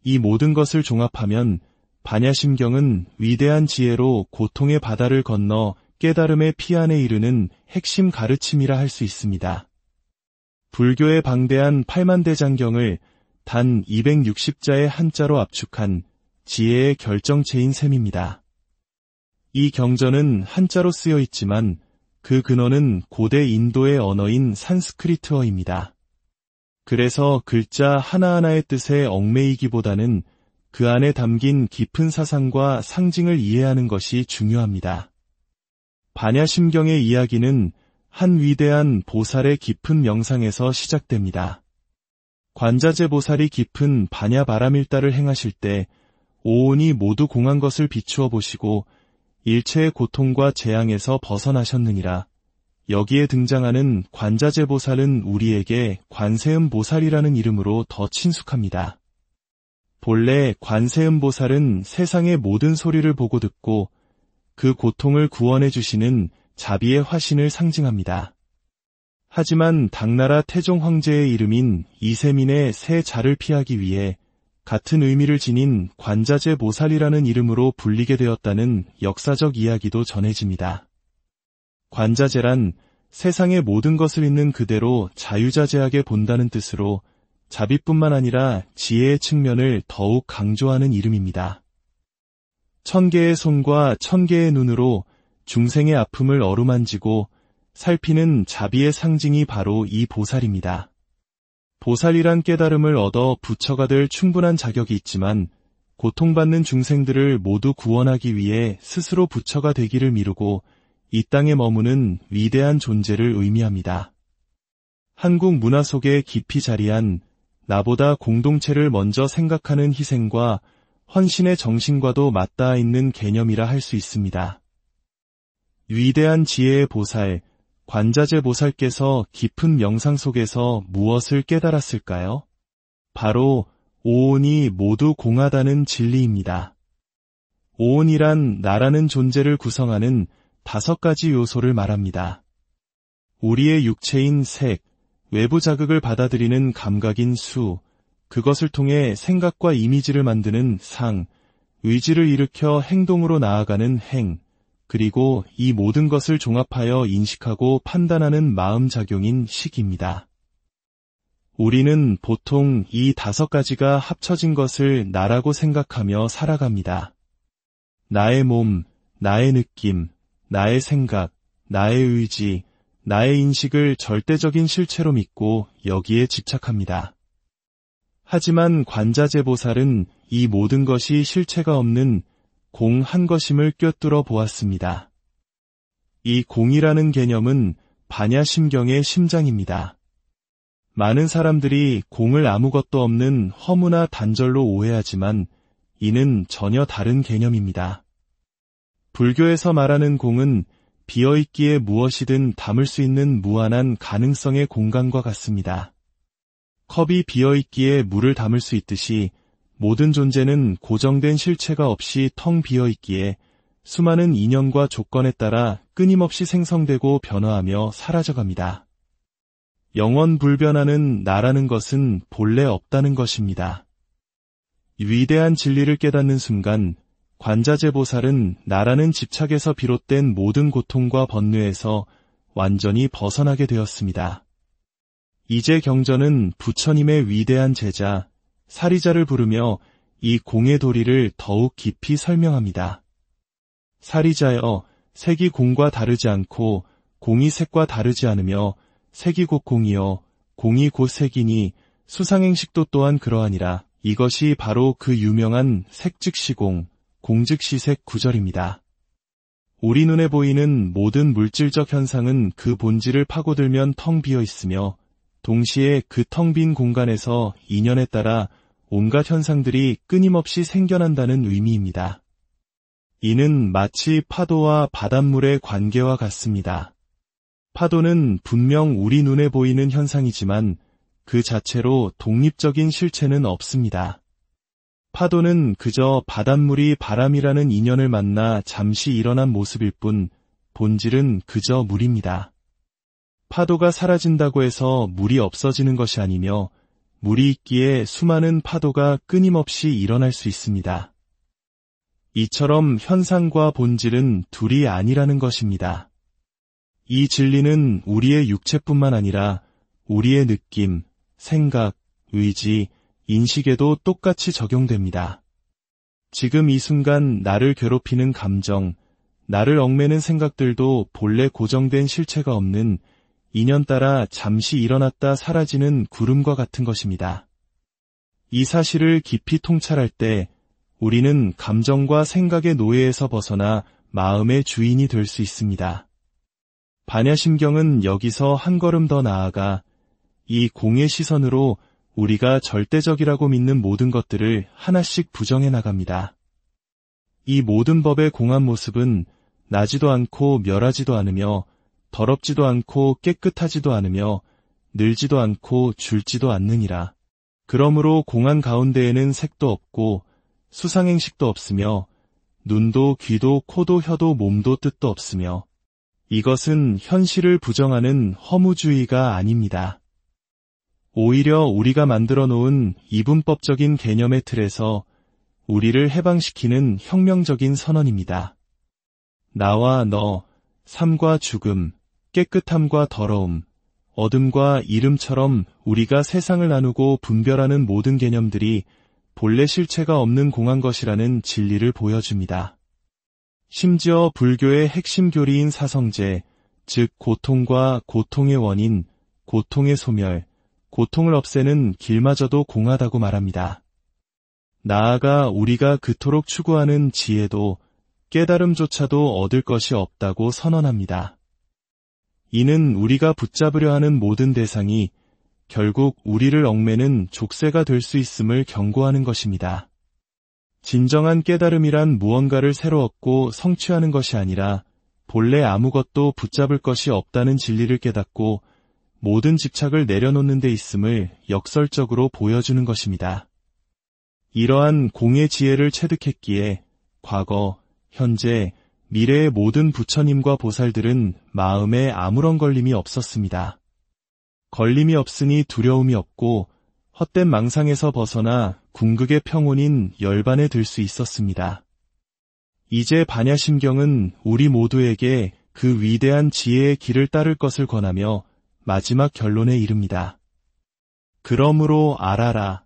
이 모든 것을 종합하면 반야심경은 위대한 지혜로 고통의 바다를 건너 깨달음의 피안에 이르는 핵심 가르침이라 할 수 있습니다. 불교의 방대한 팔만대장경을 단 260자의 한자로 압축한 지혜의 결정체인 셈입니다. 이 경전은 한자로 쓰여 있지만 그 근원은 고대 인도의 언어인 산스크리트어입니다. 그래서 글자 하나하나의 뜻에 얽매이기보다는 그 안에 담긴 깊은 사상과 상징을 이해하는 것이 중요합니다. 반야심경의 이야기는 한 위대한 보살의 깊은 명상에서 시작됩니다. 관자재 보살이 깊은 반야바라밀다를 행하실 때 오온이 모두 공한 것을 비추어 보시고 일체의 고통과 재앙에서 벗어나셨느니라. 여기에 등장하는 관자재 보살은 우리에게 관세음 보살이라는 이름으로 더 친숙합니다. 본래 관세음 보살은 세상의 모든 소리를 보고 듣고 그 고통을 구원해 주시는 자비의 화신을 상징합니다. 하지만 당나라 태종 황제의 이름인 이세민의 새 자를 피하기 위해 같은 의미를 지닌 관자재 보살이라는 이름으로 불리게 되었다는 역사적 이야기도 전해집니다. 관자재란 세상의 모든 것을 있는 그대로 자유자재하게 본다는 뜻으로 자비뿐만 아니라 지혜의 측면을 더욱 강조하는 이름입니다. 1000개의 손과 1000개의 눈으로 중생의 아픔을 어루만지고 살피는 자비의 상징이 바로 이 보살입니다. 보살이란 깨달음을 얻어 부처가 될 충분한 자격이 있지만 고통받는 중생들을 모두 구원하기 위해 스스로 부처가 되기를 미루고 이 땅에 머무는 위대한 존재를 의미합니다. 한국 문화 속에 깊이 자리한 나보다 공동체를 먼저 생각하는 희생과 헌신의 정신과도 맞닿아 있는 개념이라 할 수 있습니다. 위대한 지혜의 보살, 관자재 보살께서 깊은 명상 속에서 무엇을 깨달았을까요? 바로 오온이 모두 공하다는 진리입니다. 오온이란 나라는 존재를 구성하는 5가지 요소를 말합니다. 우리의 육체인 색, 외부 자극을 받아들이는 감각인 수, 그것을 통해 생각과 이미지를 만드는 상, 의지를 일으켜 행동으로 나아가는 행, 그리고 이 모든 것을 종합하여 인식하고 판단하는 마음작용인 식입니다. 우리는 보통 이 5가지가 합쳐진 것을 나라고 생각하며 살아갑니다. 나의 몸, 나의 느낌, 나의 생각, 나의 의지, 나의 인식을 절대적인 실체로 믿고 여기에 집착합니다. 하지만 관자재 보살은 이 모든 것이 실체가 없는 공 한 것임을 꿰뚫어 보았습니다. 이 공이라는 개념은 반야심경의 심장입니다. 많은 사람들이 공을 아무것도 없는 허무나 단절로 오해하지만 이는 전혀 다른 개념입니다. 불교에서 말하는 공은 비어있기에 무엇이든 담을 수 있는 무한한 가능성의 공간과 같습니다. 컵이 비어있기에 물을 담을 수 있듯이 모든 존재는 고정된 실체가 없이 텅 비어있기에 수많은 인연과 조건에 따라 끊임없이 생성되고 변화하며 사라져갑니다. 영원불변하는 나라는 것은 본래 없다는 것입니다. 위대한 진리를 깨닫는 순간 관자재 보살은 나라는 집착에서 비롯된 모든 고통과 번뇌에서 완전히 벗어나게 되었습니다. 이제 경전은 부처님의 위대한 제자 사리자를 부르며 이 공의 도리를 더욱 깊이 설명합니다. 사리자여, 색이 공과 다르지 않고 공이 색과 다르지 않으며 색이 곧 공이요 공이 곧 색이니 수상행식도 또한 그러하니라. 이것이 바로 그 유명한 색즉시공, 공즉시색 구절입니다. 우리 눈에 보이는 모든 물질적 현상은 그 본질을 파고들면 텅 비어 있으며 동시에 그 텅 빈 공간에서 인연에 따라 온갖 현상들이 끊임없이 생겨난다는 의미입니다. 이는 마치 파도와 바닷물의 관계와 같습니다. 파도는 분명 우리 눈에 보이는 현상이지만 그 자체로 독립적인 실체는 없습니다. 파도는 그저 바닷물이 바람이라는 인연을 만나 잠시 일어난 모습일 뿐 본질은 그저 물입니다. 파도가 사라진다고 해서 물이 없어지는 것이 아니며 물이 있기에 수많은 파도가 끊임없이 일어날 수 있습니다. 이처럼 현상과 본질은 둘이 아니라는 것입니다. 이 진리는 우리의 육체뿐만 아니라 우리의 느낌, 생각, 의지, 인식에도 똑같이 적용됩니다. 지금 이 순간 나를 괴롭히는 감정, 나를 얽매는 생각들도 본래 고정된 실체가 없는 인연 따라 잠시 일어났다 사라지는 구름과 같은 것입니다. 이 사실을 깊이 통찰할 때 우리는 감정과 생각의 노예에서 벗어나 마음의 주인이 될 수 있습니다. 반야심경은 여기서 한 걸음 더 나아가 이 공의 시선으로 우리가 절대적이라고 믿는 모든 것들을 하나씩 부정해 나갑니다. 이 모든 법의 공한 모습은 나지도 않고 멸하지도 않으며 더럽지도 않고 깨끗하지도 않으며 늘지도 않고 줄지도 않느니라. 그러므로 공한 가운데에는 색도 없고 수상행식도 없으며 눈도 귀도 코도 혀도 몸도 뜻도 없으며 이것은 현실을 부정하는 허무주의가 아닙니다. 오히려 우리가 만들어 놓은 이분법적인 개념의 틀에서 우리를 해방시키는 혁명적인 선언입니다. 나와 너, 삶과 죽음, 깨끗함과 더러움, 어둠과 이름처럼 우리가 세상을 나누고 분별하는 모든 개념들이 본래 실체가 없는 공한 것이라는 진리를 보여줍니다. 심지어 불교의 핵심 교리인 사성제, 즉 고통과 고통의 원인, 고통의 소멸, 고통을 없애는 길마저도 공하다고 말합니다. 나아가 우리가 그토록 추구하는 지혜도 깨달음조차도 얻을 것이 없다고 선언합니다. 이는 우리가 붙잡으려 하는 모든 대상이 결국 우리를 얽매는 족쇄가 될 수 있음을 경고하는 것입니다. 진정한 깨달음이란 무언가를 새로 얻고 성취하는 것이 아니라 본래 아무것도 붙잡을 것이 없다는 진리를 깨닫고 모든 집착을 내려놓는 데 있음을 역설적으로 보여주는 것입니다. 이러한 공의 지혜를 체득했기에 과거, 현재, 미래의 모든 부처님과 보살들은 마음에 아무런 걸림이 없었습니다. 걸림이 없으니 두려움이 없고 헛된 망상에서 벗어나 궁극의 평온인 열반에 들 수 있었습니다. 이제 반야심경은 우리 모두에게 그 위대한 지혜의 길을 따를 것을 권하며 마지막 결론에 이릅니다. 그러므로 알아라.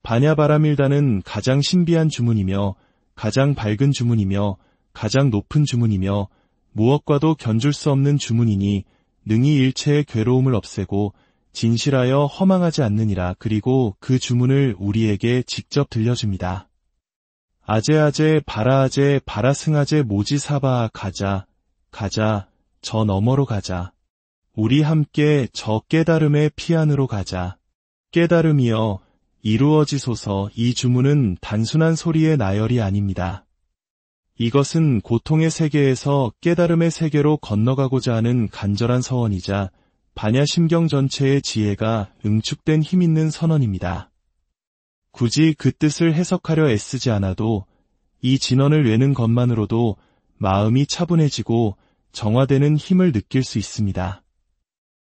반야바라밀다는 가장 신비한 주문이며 가장 밝은 주문이며 가장 높은 주문이며 무엇과도 견줄 수 없는 주문이니 능히 일체의 괴로움을 없애고 진실하여 허망하지 않느니라. 그리고 그 주문을 우리에게 직접 들려줍니다. 아제아제 바라아제 바라승아제 모지사바 가자 가자 저 너머로 가자. 우리 함께 저 깨달음의 피안으로 가자. 깨달음이여 이루어지소서. 이 주문은 단순한 소리의 나열이 아닙니다. 이것은 고통의 세계에서 깨달음의 세계로 건너가고자 하는 간절한 서원이자 반야심경 전체의 지혜가 응축된 힘있는 선언입니다. 굳이 그 뜻을 해석하려 애쓰지 않아도 이 진언을 외는 것만으로도 마음이 차분해지고 정화되는 힘을 느낄 수 있습니다.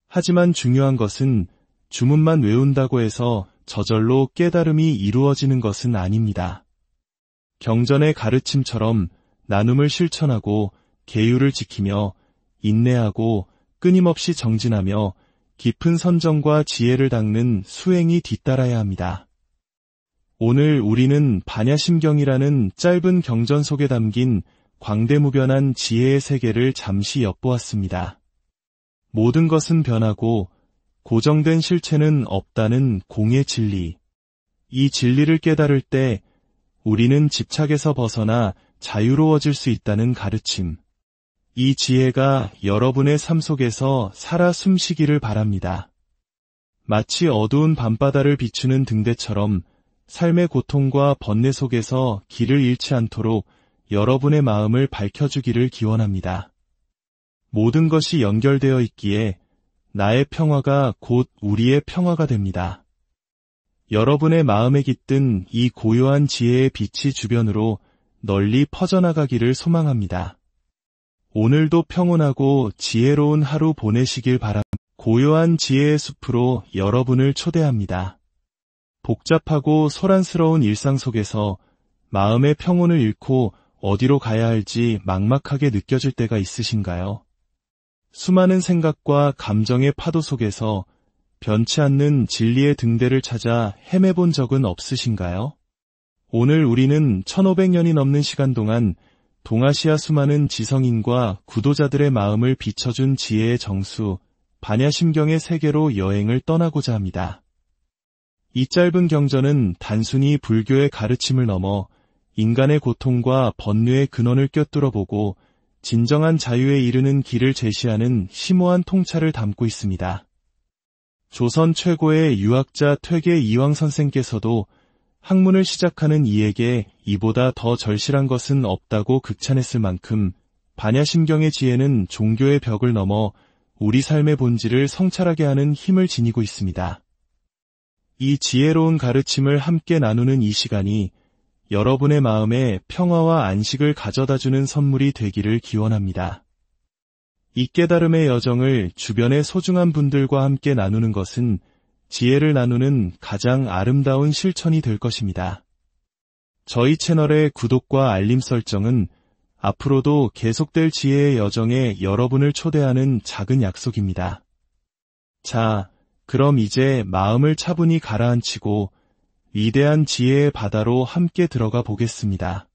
하지만 중요한 것은 주문만 외운다고 해서 저절로 깨달음이 이루어지는 것은 아닙니다. 경전의 가르침처럼 나눔을 실천하고 계율을 지키며 인내하고 끊임없이 정진하며 깊은 선정과 지혜를 닦는 수행이 뒤따라야 합니다. 오늘 우리는 반야심경이라는 짧은 경전 속에 담긴 광대무변한 지혜의 세계를 잠시 엿보았습니다. 모든 것은 변하고 고정된 실체는 없다는 공의 진리. 이 진리를 깨달을 때 우리는 집착에서 벗어나 자유로워질 수 있다는 가르침. 이 지혜가 여러분의 삶 속에서 살아 숨쉬기를 바랍니다. 마치 어두운 밤바다를 비추는 등대처럼 삶의 고통과 번뇌 속에서 길을 잃지 않도록 여러분의 마음을 밝혀주기를 기원합니다. 모든 것이 연결되어 있기에 나의 평화가 곧 우리의 평화가 됩니다. 여러분의 마음에 깃든 이 고요한 지혜의 빛이 주변으로 널리 퍼져나가기를 소망합니다. 오늘도 평온하고 지혜로운 하루 보내시길 바랍니다. 고요한 지혜의 숲으로 여러분을 초대합니다. 복잡하고 소란스러운 일상 속에서 마음의 평온을 잃고 어디로 가야 할지 막막하게 느껴질 때가 있으신가요? 수많은 생각과 감정의 파도 속에서 변치 않는 진리의 등대를 찾아 헤매본 적은 없으신가요? 오늘 우리는 1500년이 넘는 시간 동안 동아시아 수많은 지성인과 구도자들의 마음을 비춰준 지혜의 정수, 반야심경의 세계로 여행을 떠나고자 합니다. 이 짧은 경전은 단순히 불교의 가르침을 넘어 인간의 고통과 번뇌의 근원을 꿰뚫어보고 진정한 자유에 이르는 길을 제시하는 심오한 통찰을 담고 있습니다. 조선 최고의 유학자 퇴계 이황 선생께서도 학문을 시작하는 이에게 이보다 더 절실한 것은 없다고 극찬했을 만큼 반야심경의 지혜는 종교의 벽을 넘어 우리 삶의 본질을 성찰하게 하는 힘을 지니고 있습니다. 이 지혜로운 가르침을 함께 나누는 이 시간이 여러분의 마음에 평화와 안식을 가져다주는 선물이 되기를 기원합니다. 이 깨달음의 여정을 주변의 소중한 분들과 함께 나누는 것은 지혜를 나누는 가장 아름다운 실천이 될 것입니다. 저희 채널의 구독과 알림 설정은 앞으로도 계속될 지혜의 여정에 여러분을 초대하는 작은 약속입니다. 자, 그럼 이제 마음을 차분히 가라앉히고 위대한 지혜의 바다로 함께 들어가 보겠습니다.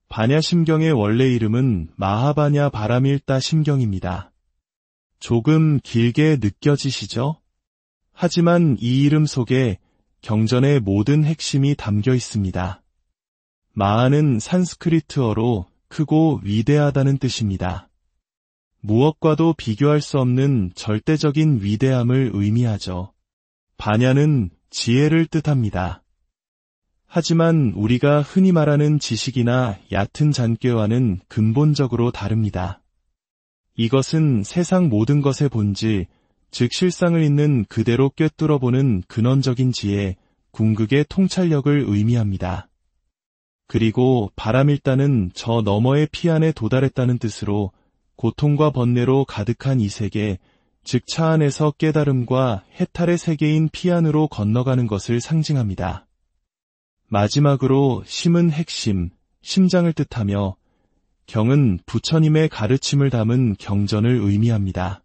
반야심경의 원래 이름은 마하바냐 바라밀다 심경입니다. 조금 길게 느껴지시죠? 하지만 이 이름 속에 경전의 모든 핵심이 담겨 있습니다. 마하는 산스크리트어로 크고 위대하다는 뜻입니다. 무엇과도 비교할 수 없는 절대적인 위대함을 의미하죠. 반야는 지혜를 뜻합니다. 하지만 우리가 흔히 말하는 지식이나 얕은 잔꾀와는 근본적으로 다릅니다. 이것은 세상 모든 것의 본질, 즉 실상을 있는 그대로 꿰뚫어보는 근원적인 지혜, 궁극의 통찰력을 의미합니다. 그리고 바람일다는 저 너머의 피안에 도달했다는 뜻으로 고통과 번뇌로 가득한 이 세계, 즉 차 안에서 깨달음과 해탈의 세계인 피안으로 건너가는 것을 상징합니다. 마지막으로 심은 핵심, 심장을 뜻하며 경은 부처님의 가르침을 담은 경전을 의미합니다.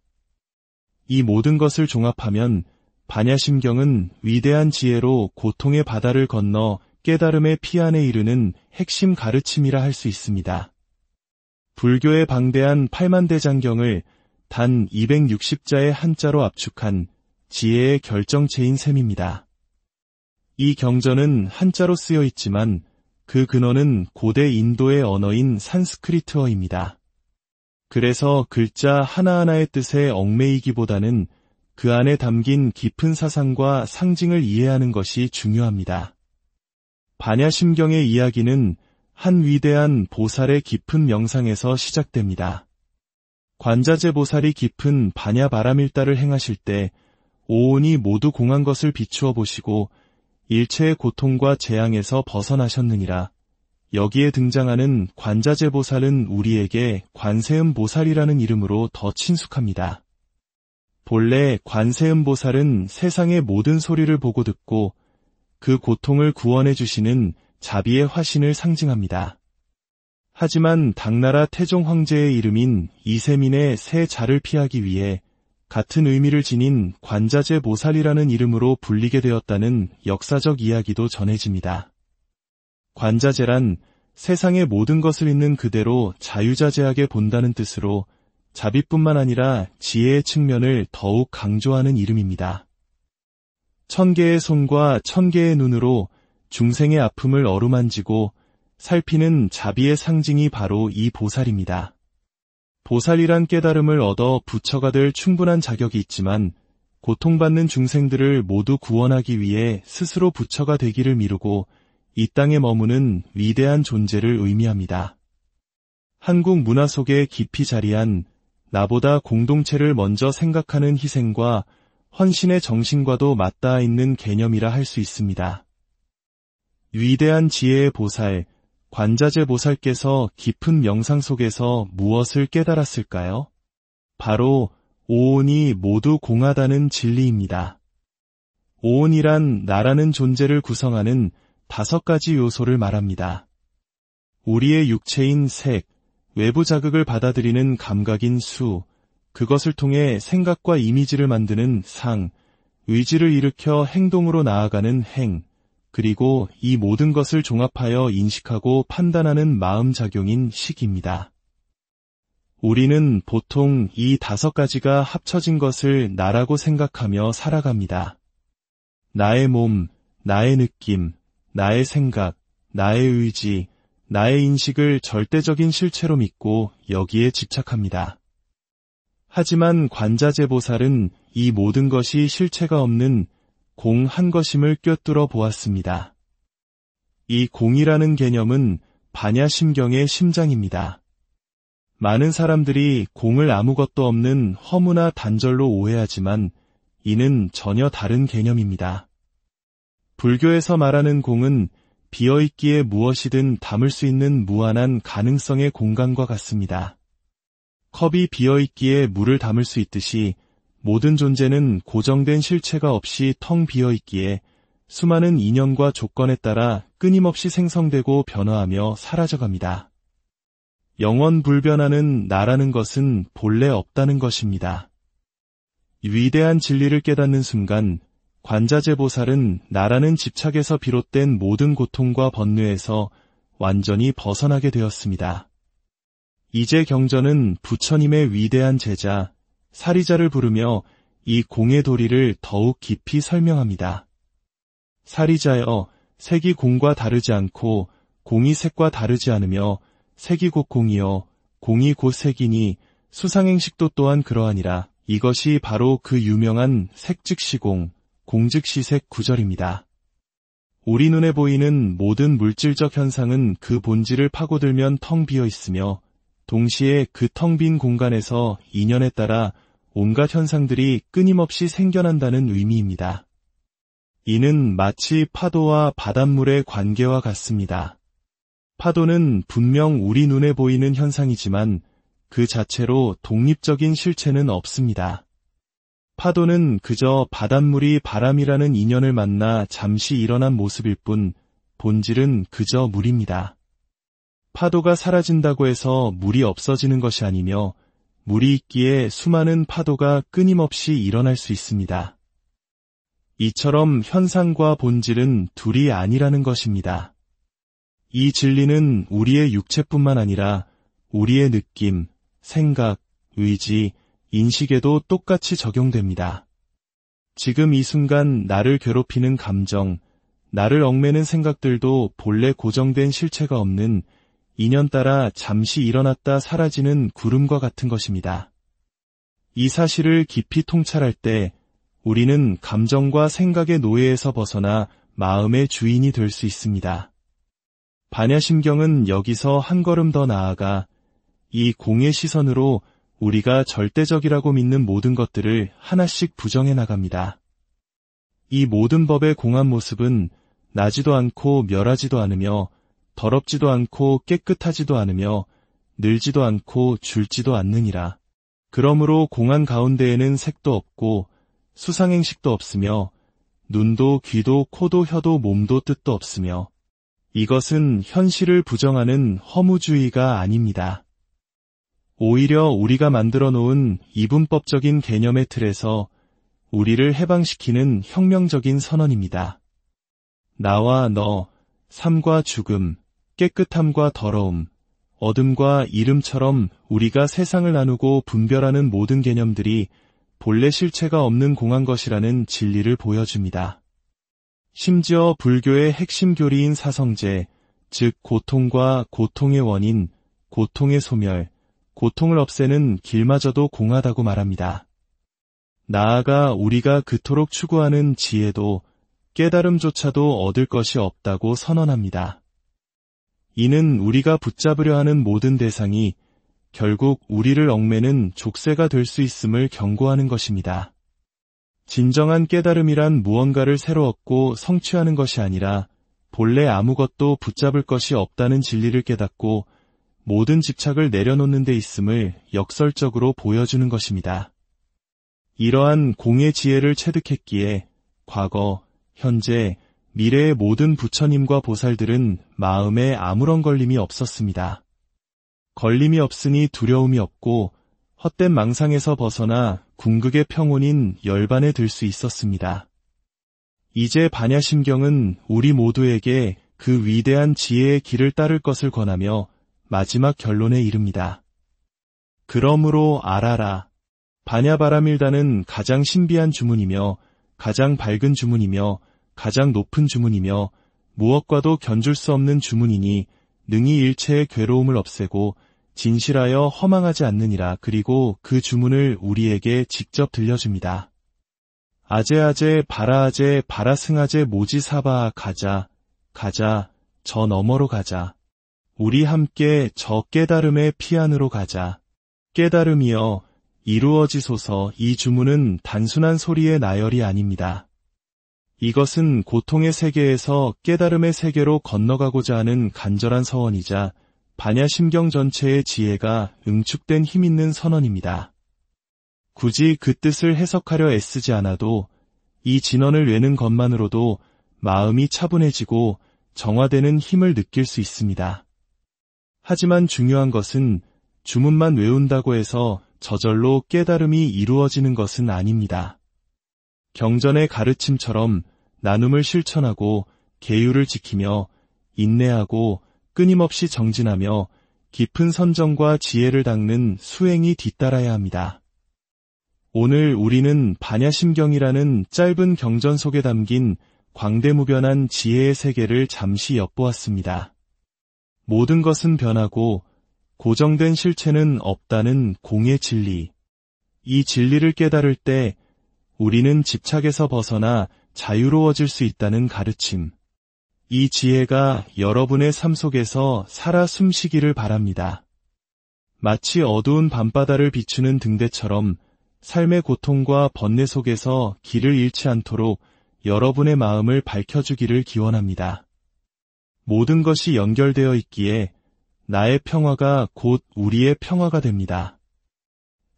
이 모든 것을 종합하면 반야심경은 위대한 지혜로 고통의 바다를 건너 깨달음의 피안에 이르는 핵심 가르침이라 할 수 있습니다. 불교의 방대한 8만대장경을 단 260자의 한자로 압축한 지혜의 결정체인 셈입니다. 이 경전은 한자로 쓰여 있지만 그 근원은 고대 인도의 언어인 산스크리트어입니다. 그래서 글자 하나하나의 뜻에 얽매이기보다는 그 안에 담긴 깊은 사상과 상징을 이해하는 것이 중요합니다. 반야심경의 이야기는 한 위대한 보살의 깊은 명상에서 시작됩니다. 관자재 보살이 깊은 반야바라밀다를 행하실 때 오온이 모두 공한 것을 비추어 보시고 일체의 고통과 재앙에서 벗어나셨느니라. 여기에 등장하는 관자재 보살은 우리에게 관세음 보살이라는 이름으로 더 친숙합니다. 본래 관세음 보살은 세상의 모든 소리를 보고 듣고 그 고통을 구원해 주시는 자비의 화신을 상징합니다. 하지만 당나라 태종 황제의 이름인 이세민의 새 자를 피하기 위해 같은 의미를 지닌 관자재 보살이라는 이름으로 불리게 되었다는 역사적 이야기도 전해집니다. 관자재란 세상의 모든 것을 있는 그대로 자유자재하게 본다는 뜻으로 자비뿐만 아니라 지혜의 측면을 더욱 강조하는 이름입니다. 1000개의 손과 1000개의 눈으로 중생의 아픔을 어루만지고 살피는 자비의 상징이 바로 이 보살입니다. 보살이란 깨달음을 얻어 부처가 될 충분한 자격이 있지만 고통받는 중생들을 모두 구원하기 위해 스스로 부처가 되기를 미루고 이 땅에 머무는 위대한 존재를 의미합니다. 한국 문화 속에 깊이 자리한 나보다 공동체를 먼저 생각하는 희생과 헌신의 정신과도 맞닿아 있는 개념이라 할 수 있습니다. 위대한 지혜의 보살, 관자재 보살께서 깊은 명상 속에서 무엇을 깨달았을까요? 바로 오온이 모두 공하다는 진리입니다. 오온이란 나라는 존재를 구성하는 5가지 요소를 말합니다. 우리의 육체인 색, 외부 자극을 받아들이는 감각인 수, 그것을 통해 생각과 이미지를 만드는 상, 의지를 일으켜 행동으로 나아가는 행, 그리고 이 모든 것을 종합하여 인식하고 판단하는 마음작용인 식입니다. 우리는 보통 이 5가지가 합쳐진 것을 나라고 생각하며 살아갑니다. 나의 몸, 나의 느낌, 나의 생각, 나의 의지, 나의 인식을 절대적인 실체로 믿고 여기에 집착합니다. 하지만 관자재 보살은 이 모든 것이 실체가 없는 공 한 것임을 꿰뚫어 보았습니다. 이 공이라는 개념은 반야심경의 심장입니다. 많은 사람들이 공을 아무것도 없는 허무나 단절로 오해하지만 이는 전혀 다른 개념입니다. 불교에서 말하는 공은 비어있기에 무엇이든 담을 수 있는 무한한 가능성의 공간과 같습니다. 컵이 비어있기에 물을 담을 수 있듯이 모든 존재는 고정된 실체가 없이 텅 비어있기에 수많은 인연과 조건에 따라 끊임없이 생성되고 변화하며 사라져갑니다. 영원불변하는 나라는 것은 본래 없다는 것입니다. 위대한 진리를 깨닫는 순간 관자재 보살은 나라는 집착에서 비롯된 모든 고통과 번뇌에서 완전히 벗어나게 되었습니다. 이제 경전은 부처님의 위대한 제자 사리자를 부르며 이 공의 도리를 더욱 깊이 설명합니다. 사리자여, 색이 공과 다르지 않고 공이 색과 다르지 않으며 색이 곧 공이요 공이 곧 색이니 수상행식도 또한 그러하니라. 이것이 바로 그 유명한 색즉시공, 공즉시색 구절입니다. 우리 눈에 보이는 모든 물질적 현상은 그 본질을 파고들면 텅 비어 있으며 동시에 그 텅 빈 공간에서 인연에 따라 온갖 현상들이 끊임없이 생겨난다는 의미입니다. 이는 마치 파도와 바닷물의 관계와 같습니다. 파도는 분명 우리 눈에 보이는 현상이지만 그 자체로 독립적인 실체는 없습니다. 파도는 그저 바닷물이 바람이라는 인연을 만나 잠시 일어난 모습일 뿐 본질은 그저 물입니다. 파도가 사라진다고 해서 물이 없어지는 것이 아니며 물이 있기에 수많은 파도가 끊임없이 일어날 수 있습니다. 이처럼 현상과 본질은 둘이 아니라는 것입니다. 이 진리는 우리의 육체뿐만 아니라 우리의 느낌, 생각, 의지, 인식에도 똑같이 적용됩니다. 지금 이 순간 나를 괴롭히는 감정, 나를 얽매는 생각들도 본래 고정된 실체가 없는 인연 따라 잠시 일어났다 사라지는 구름과 같은 것입니다. 이 사실을 깊이 통찰할 때 우리는 감정과 생각의 노예에서 벗어나 마음의 주인이 될 수 있습니다. 반야심경은 여기서 한 걸음 더 나아가 이 공의 시선으로 우리가 절대적이라고 믿는 모든 것들을 하나씩 부정해 나갑니다. 이 모든 법의 공한 모습은 나지도 않고 멸하지도 않으며 더럽지도 않고 깨끗하지도 않으며 늘지도 않고 줄지도 않느니라. 그러므로 공한 가운데에는 색도 없고 수상행식도 없으며 눈도 귀도 코도 혀도 몸도 뜻도 없으며 이것은 현실을 부정하는 허무주의가 아닙니다. 오히려 우리가 만들어 놓은 이분법적인 개념의 틀에서 우리를 해방시키는 혁명적인 선언입니다. 나와 너, 삶과 죽음, 깨끗함과 더러움, 어둠과 이름처럼 우리가 세상을 나누고 분별하는 모든 개념들이 본래 실체가 없는 공한 것이라는 진리를 보여줍니다. 심지어 불교의 핵심 교리인 사성제, 즉 고통과 고통의 원인, 고통의 소멸, 고통을 없애는 길마저도 공하다고 말합니다. 나아가 우리가 그토록 추구하는 지혜도 깨달음조차도 얻을 것이 없다고 선언합니다. 이는 우리가 붙잡으려 하는 모든 대상이 결국 우리를 얽매는 족쇄가 될 수 있음을 경고하는 것입니다. 진정한 깨달음이란 무언가를 새로 얻고 성취하는 것이 아니라 본래 아무것도 붙잡을 것이 없다는 진리를 깨닫고 모든 집착을 내려놓는 데 있음을 역설적으로 보여주는 것입니다. 이러한 공의 지혜를 체득했기에 과거, 현재, 미래의 모든 부처님과 보살들은 마음에 아무런 걸림이 없었습니다. 걸림이 없으니 두려움이 없고 헛된 망상에서 벗어나 궁극의 평온인 열반에 들 수 있었습니다. 이제 반야심경은 우리 모두에게 그 위대한 지혜의 길을 따를 것을 권하며 마지막 결론에 이릅니다. 그러므로 알아라. 반야바라밀다는 가장 신비한 주문이며 가장 밝은 주문이며 가장 높은 주문이며 무엇과도 견줄 수 없는 주문이니 능히 일체의 괴로움을 없애고 진실하여 허망하지 않느니라. 그리고 그 주문을 우리에게 직접 들려줍니다. 아제아제 바라아제 바라승아제 모지사바 가자 가자 저 너머로 가자. 우리 함께 저 깨달음의 피안으로 가자. 깨달음이여 이루어지소서. 이 주문은 단순한 소리의 나열이 아닙니다. 이것은 고통의 세계에서 깨달음의 세계로 건너가고자 하는 간절한 서원이자 반야심경 전체의 지혜가 응축된 힘있는 선언입니다. 굳이 그 뜻을 해석하려 애쓰지 않아도 이 진언을 외는 것만으로도 마음이 차분해지고 정화되는 힘을 느낄 수 있습니다. 하지만 중요한 것은 주문만 외운다고 해서 저절로 깨달음이 이루어지는 것은 아닙니다. 경전의 가르침처럼 나눔을 실천하고 계율을 지키며 인내하고 끊임없이 정진하며 깊은 선정과 지혜를 닦는 수행이 뒤따라야 합니다. 오늘 우리는 반야심경이라는 짧은 경전 속에 담긴 광대무변한 지혜의 세계를 잠시 엿보았습니다. 모든 것은 변하고 고정된 실체는 없다는 공의 진리. 이 진리를 깨달을 때 우리는 집착에서 벗어나 자유로워질 수 있다는 가르침. 이 지혜가 여러분의 삶 속에서 살아 숨쉬기를 바랍니다. 마치 어두운 밤바다를 비추는 등대처럼 삶의 고통과 번뇌 속에서 길을 잃지 않도록 여러분의 마음을 밝혀주기를 기원합니다. 모든 것이 연결되어 있기에 나의 평화가 곧 우리의 평화가 됩니다.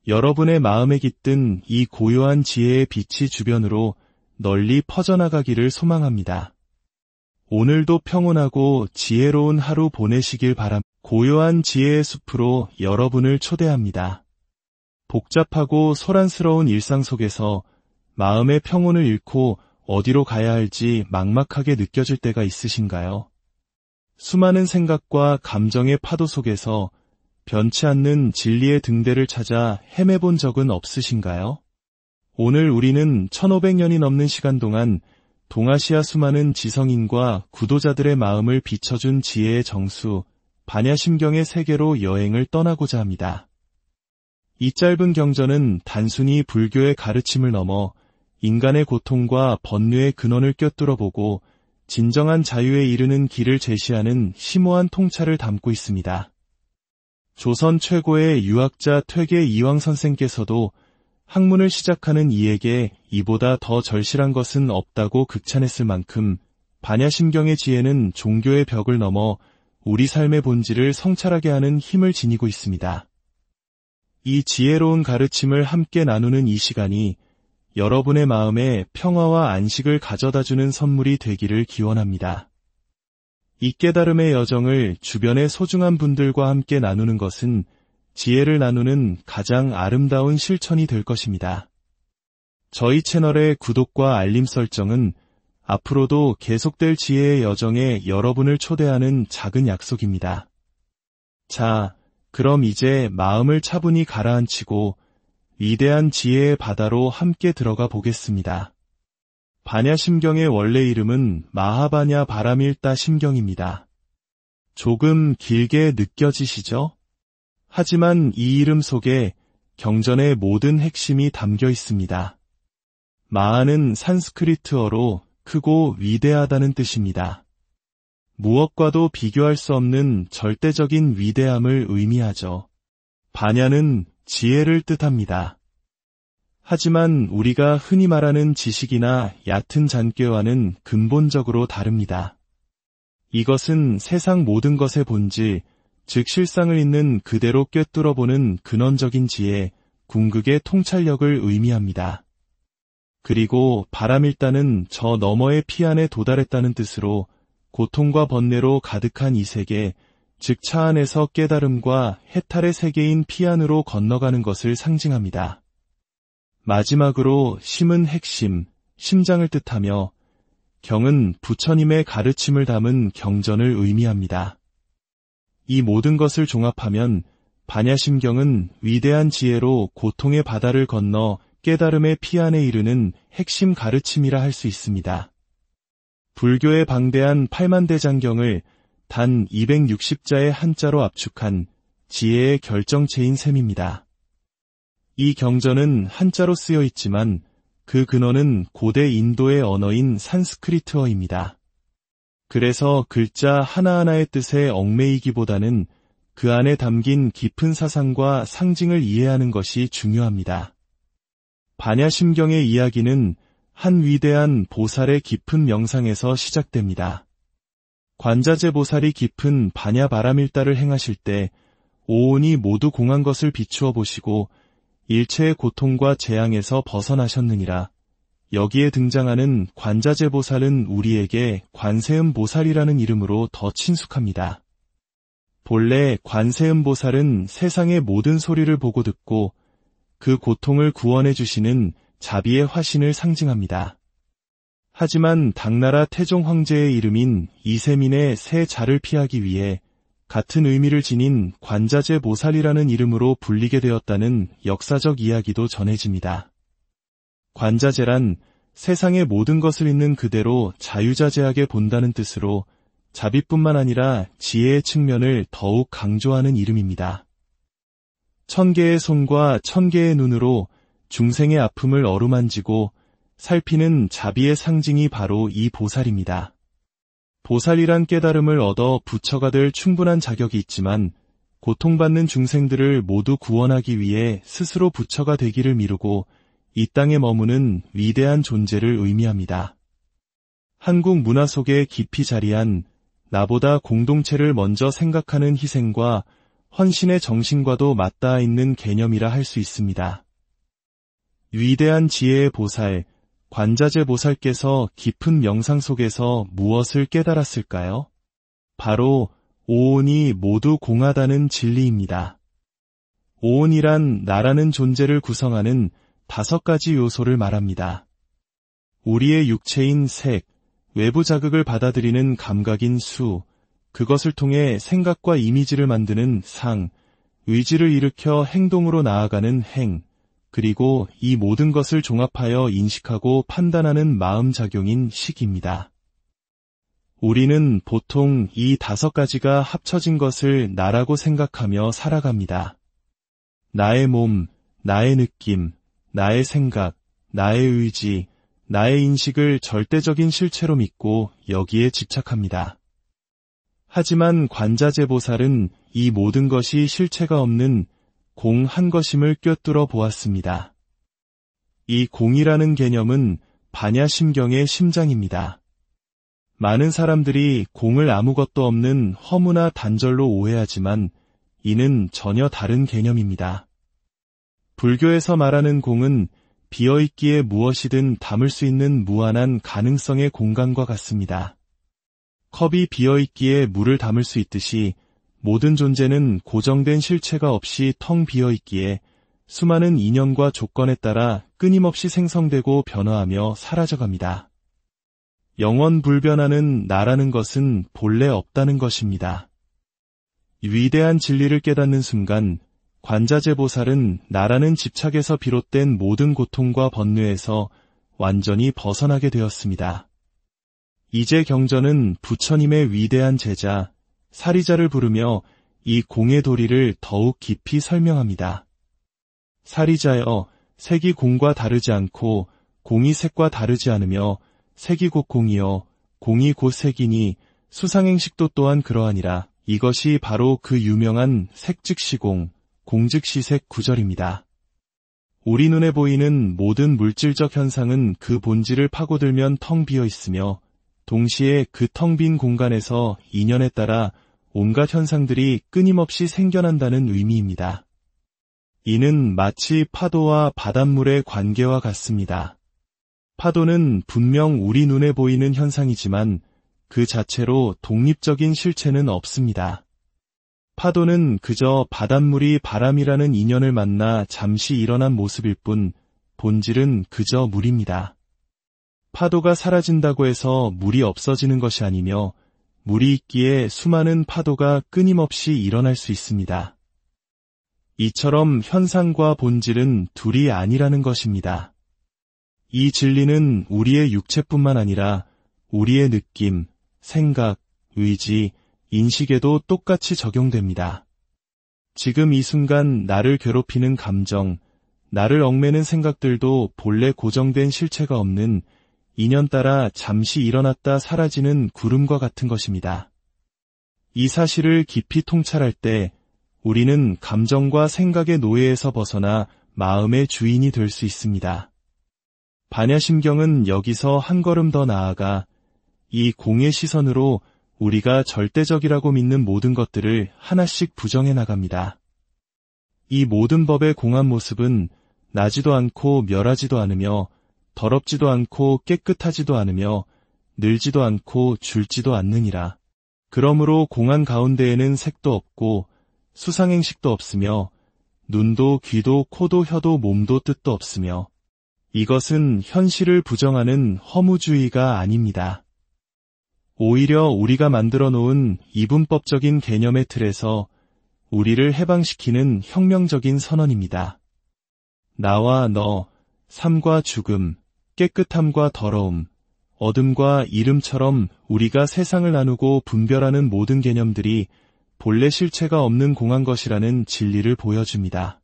여러분의 마음에 깃든 이 고요한 지혜의 빛이 주변으로 널리 퍼져나가기를 소망합니다. 오늘도 평온하고 지혜로운 하루 보내시길 바랍니다. 고요한 지혜의 숲으로 여러분을 초대합니다. 복잡하고 소란스러운 일상 속에서 마음의 평온을 잃고 어디로 가야 할지 막막하게 느껴질 때가 있으신가요? 수많은 생각과 감정의 파도 속에서 변치 않는 진리의 등대를 찾아 헤매본 적은 없으신가요? 오늘 우리는 1500년이 넘는 시간 동안 동아시아 수많은 지성인과 구도자들의 마음을 비춰준 지혜의 정수, 반야심경의 세계로 여행을 떠나고자 합니다. 이 짧은 경전은 단순히 불교의 가르침을 넘어 인간의 고통과 번뇌의 근원을 꿰뚫어보고 진정한 자유에 이르는 길을 제시하는 심오한 통찰을 담고 있습니다. 조선 최고의 유학자 퇴계 이황 선생께서도 학문을 시작하는 이에게 이보다 더 절실한 것은 없다고 극찬했을 만큼 반야심경의 지혜는 종교의 벽을 넘어 우리 삶의 본질을 성찰하게 하는 힘을 지니고 있습니다. 이 지혜로운 가르침을 함께 나누는 이 시간이 여러분의 마음에 평화와 안식을 가져다주는 선물이 되기를 기원합니다. 이 깨달음의 여정을 주변의 소중한 분들과 함께 나누는 것은 지혜를 나누는 가장 아름다운 실천이 될 것입니다. 저희 채널의 구독과 알림 설정은 앞으로도 계속될 지혜의 여정에 여러분을 초대하는 작은 약속입니다. 자, 그럼 이제 마음을 차분히 가라앉히고 위대한 지혜의 바다로 함께 들어가 보겠습니다. 반야심경의 원래 이름은 마하바냐 바라밀다 심경입니다. 조금 길게 느껴지시죠? 하지만 이 이름 속에 경전의 모든 핵심이 담겨 있습니다. 마하는 산스크리트어로 크고 위대하다는 뜻입니다. 무엇과도 비교할 수 없는 절대적인 위대함을 의미하죠. 바냐는 지혜를 뜻합니다. 하지만 우리가 흔히 말하는 지식이나 얕은 잔꾀와는 근본적으로 다릅니다. 이것은 세상 모든 것의 본질, 즉 실상을 있는 그대로 꿰뚫어보는 근원적인 지혜, 궁극의 통찰력을 의미합니다. 그리고 바라밀다는 저 너머의 피안에 도달했다는 뜻으로 고통과 번뇌로 가득한 이 세계, 즉 차 안에서 깨달음과 해탈의 세계인 피안으로 건너가는 것을 상징합니다. 마지막으로 심은 핵심, 심장을 뜻하며 경은 부처님의 가르침을 담은 경전을 의미합니다. 이 모든 것을 종합하면 반야심경은 위대한 지혜로 고통의 바다를 건너 깨달음의 피안에 이르는 핵심 가르침이라 할 수 있습니다. 불교의 방대한 8만대장경을 단 260자의 한자로 압축한 지혜의 결정체인 셈입니다. 이 경전은 한자로 쓰여 있지만 그 근원은 고대 인도의 언어인 산스크리트어입니다. 그래서 글자 하나하나의 뜻에 얽매이기보다는 그 안에 담긴 깊은 사상과 상징을 이해하는 것이 중요합니다. 반야심경의 이야기는 한 위대한 보살의 깊은 명상에서 시작됩니다. 관자재 보살이 깊은 반야바라밀다를 행하실 때 오온이 모두 공한 것을 비추어 보시고 일체의 고통과 재앙에서 벗어나셨느니라. 여기에 등장하는 관자재 보살은 우리에게 관세음 보살이라는 이름으로 더 친숙합니다. 본래 관세음 보살은 세상의 모든 소리를 보고 듣고 그 고통을 구원해 주시는 자비의 화신을 상징합니다. 하지만 당나라 태종 황제의 이름인 이세민의 새 자를 피하기 위해 같은 의미를 지닌 관자재 보살이라는 이름으로 불리게 되었다는 역사적 이야기도 전해집니다. 관자재란 세상의 모든 것을 있는 그대로 자유자재하게 본다는 뜻으로 자비뿐만 아니라 지혜의 측면을 더욱 강조하는 이름입니다. 1000개의 손과 1000개의 눈으로 중생의 아픔을 어루만지고 살피는 자비의 상징이 바로 이 보살입니다. 보살이란 깨달음을 얻어 부처가 될 충분한 자격이 있지만 고통받는 중생들을 모두 구원하기 위해 스스로 부처가 되기를 미루고 이 땅에 머무는 위대한 존재를 의미합니다. 한국 문화 속에 깊이 자리한 나보다 공동체를 먼저 생각하는 희생과 헌신의 정신과도 맞닿아 있는 개념이라 할 수 있습니다. 위대한 지혜의 보살, 관자재 보살께서 깊은 명상 속에서 무엇을 깨달았을까요? 바로 오온이 모두 공하다는 진리입니다. 오온이란 나라는 존재를 구성하는 5가지 요소를 말합니다. 우리의 육체인 색, 외부 자극을 받아들이는 감각인 수, 그것을 통해 생각과 이미지를 만드는 상, 의지를 일으켜 행동으로 나아가는 행, 그리고 이 모든 것을 종합하여 인식하고 판단하는 마음작용인 식입니다. 우리는 보통 이 5가지가 합쳐진 것을 나라고 생각하며 살아갑니다. 나의 몸, 나의 느낌, 나의 생각, 나의 의지, 나의 인식을 절대적인 실체로 믿고 여기에 집착합니다. 하지만 관자재 보살은 이 모든 것이 실체가 없는 공 한 것임을 꿰뚫어 보았습니다. 이 공이라는 개념은 반야심경의 심장입니다. 많은 사람들이 공을 아무것도 없는 허무나 단절로 오해하지만 이는 전혀 다른 개념입니다. 불교에서 말하는 공은 비어있기에 무엇이든 담을 수 있는 무한한 가능성의 공간과 같습니다. 컵이 비어있기에 물을 담을 수 있듯이 모든 존재는 고정된 실체가 없이 텅 비어있기에 수많은 인연과 조건에 따라 끊임없이 생성되고 변화하며 사라져갑니다. 영원불변하는 나라는 것은 본래 없다는 것입니다. 위대한 진리를 깨닫는 순간 관자재 보살은 나라는 집착에서 비롯된 모든 고통과 번뇌에서 완전히 벗어나게 되었습니다. 이제 경전은 부처님의 위대한 제자 사리자를 부르며 이 공의 도리를 더욱 깊이 설명합니다. 사리자여, 색이 공과 다르지 않고 공이 색과 다르지 않으며 색이 곧 공이요 공이 곧 색이니 수상행식도 또한 그러하니라. 이것이 바로 그 유명한 색즉시공, 공즉시색 구절입니다. 우리 눈에 보이는 모든 물질적 현상은 그 본질을 파고들면 텅 비어 있으며 동시에 그 텅 빈 공간에서 인연에 따라 온갖 현상들이 끊임없이 생겨난다는 의미입니다. 이는 마치 파도와 바닷물의 관계와 같습니다. 파도는 분명 우리 눈에 보이는 현상이지만 그 자체로 독립적인 실체는 없습니다. 파도는 그저 바닷물이 바람이라는 인연을 만나 잠시 일어난 모습일 뿐 본질은 그저 물입니다. 파도가 사라진다고 해서 물이 없어지는 것이 아니며 물이 있기에 수많은 파도가 끊임없이 일어날 수 있습니다. 이처럼 현상과 본질은 둘이 아니라는 것입니다. 이 진리는 우리의 육체뿐만 아니라 우리의 느낌, 생각, 의지, 인식에도 똑같이 적용됩니다. 지금 이 순간 나를 괴롭히는 감정, 나를 얽매는 생각들도 본래 고정된 실체가 없는 인연 따라 잠시 일어났다 사라지는 구름과 같은 것입니다. 이 사실을 깊이 통찰할 때 우리는 감정과 생각의 노예에서 벗어나 마음의 주인이 될 수 있습니다. 반야심경은 여기서 한 걸음 더 나아가 이 공의 시선으로 우리가 절대적이라고 믿는 모든 것들을 하나씩 부정해 나갑니다. 이 모든 법의 공한 모습은 나지도 않고 멸하지도 않으며 더럽지도 않고 깨끗하지도 않으며 늘지도 않고 줄지도 않느니라. 그러므로 공한 가운데에는 색도 없고 수상행식도 없으며 눈도 귀도 코도 혀도 몸도 뜻도 없으며 이것은 현실을 부정하는 허무주의가 아닙니다. 오히려 우리가 만들어 놓은 이분법적인 개념의 틀에서 우리를 해방시키는 혁명적인 선언입니다. 나와 너, 삶과 죽음, 깨끗함과 더러움, 어둠과 이름처럼 우리가 세상을 나누고 분별하는 모든 개념들이 본래 실체가 없는 공한 것이라는 진리를 보여줍니다.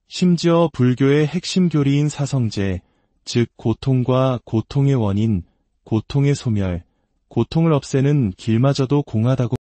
심지어 불교의 핵심 교리인 사성제, 즉 고통과 고통의 원인, 고통의 소멸, 고통을 없애는 길마저도 공하다고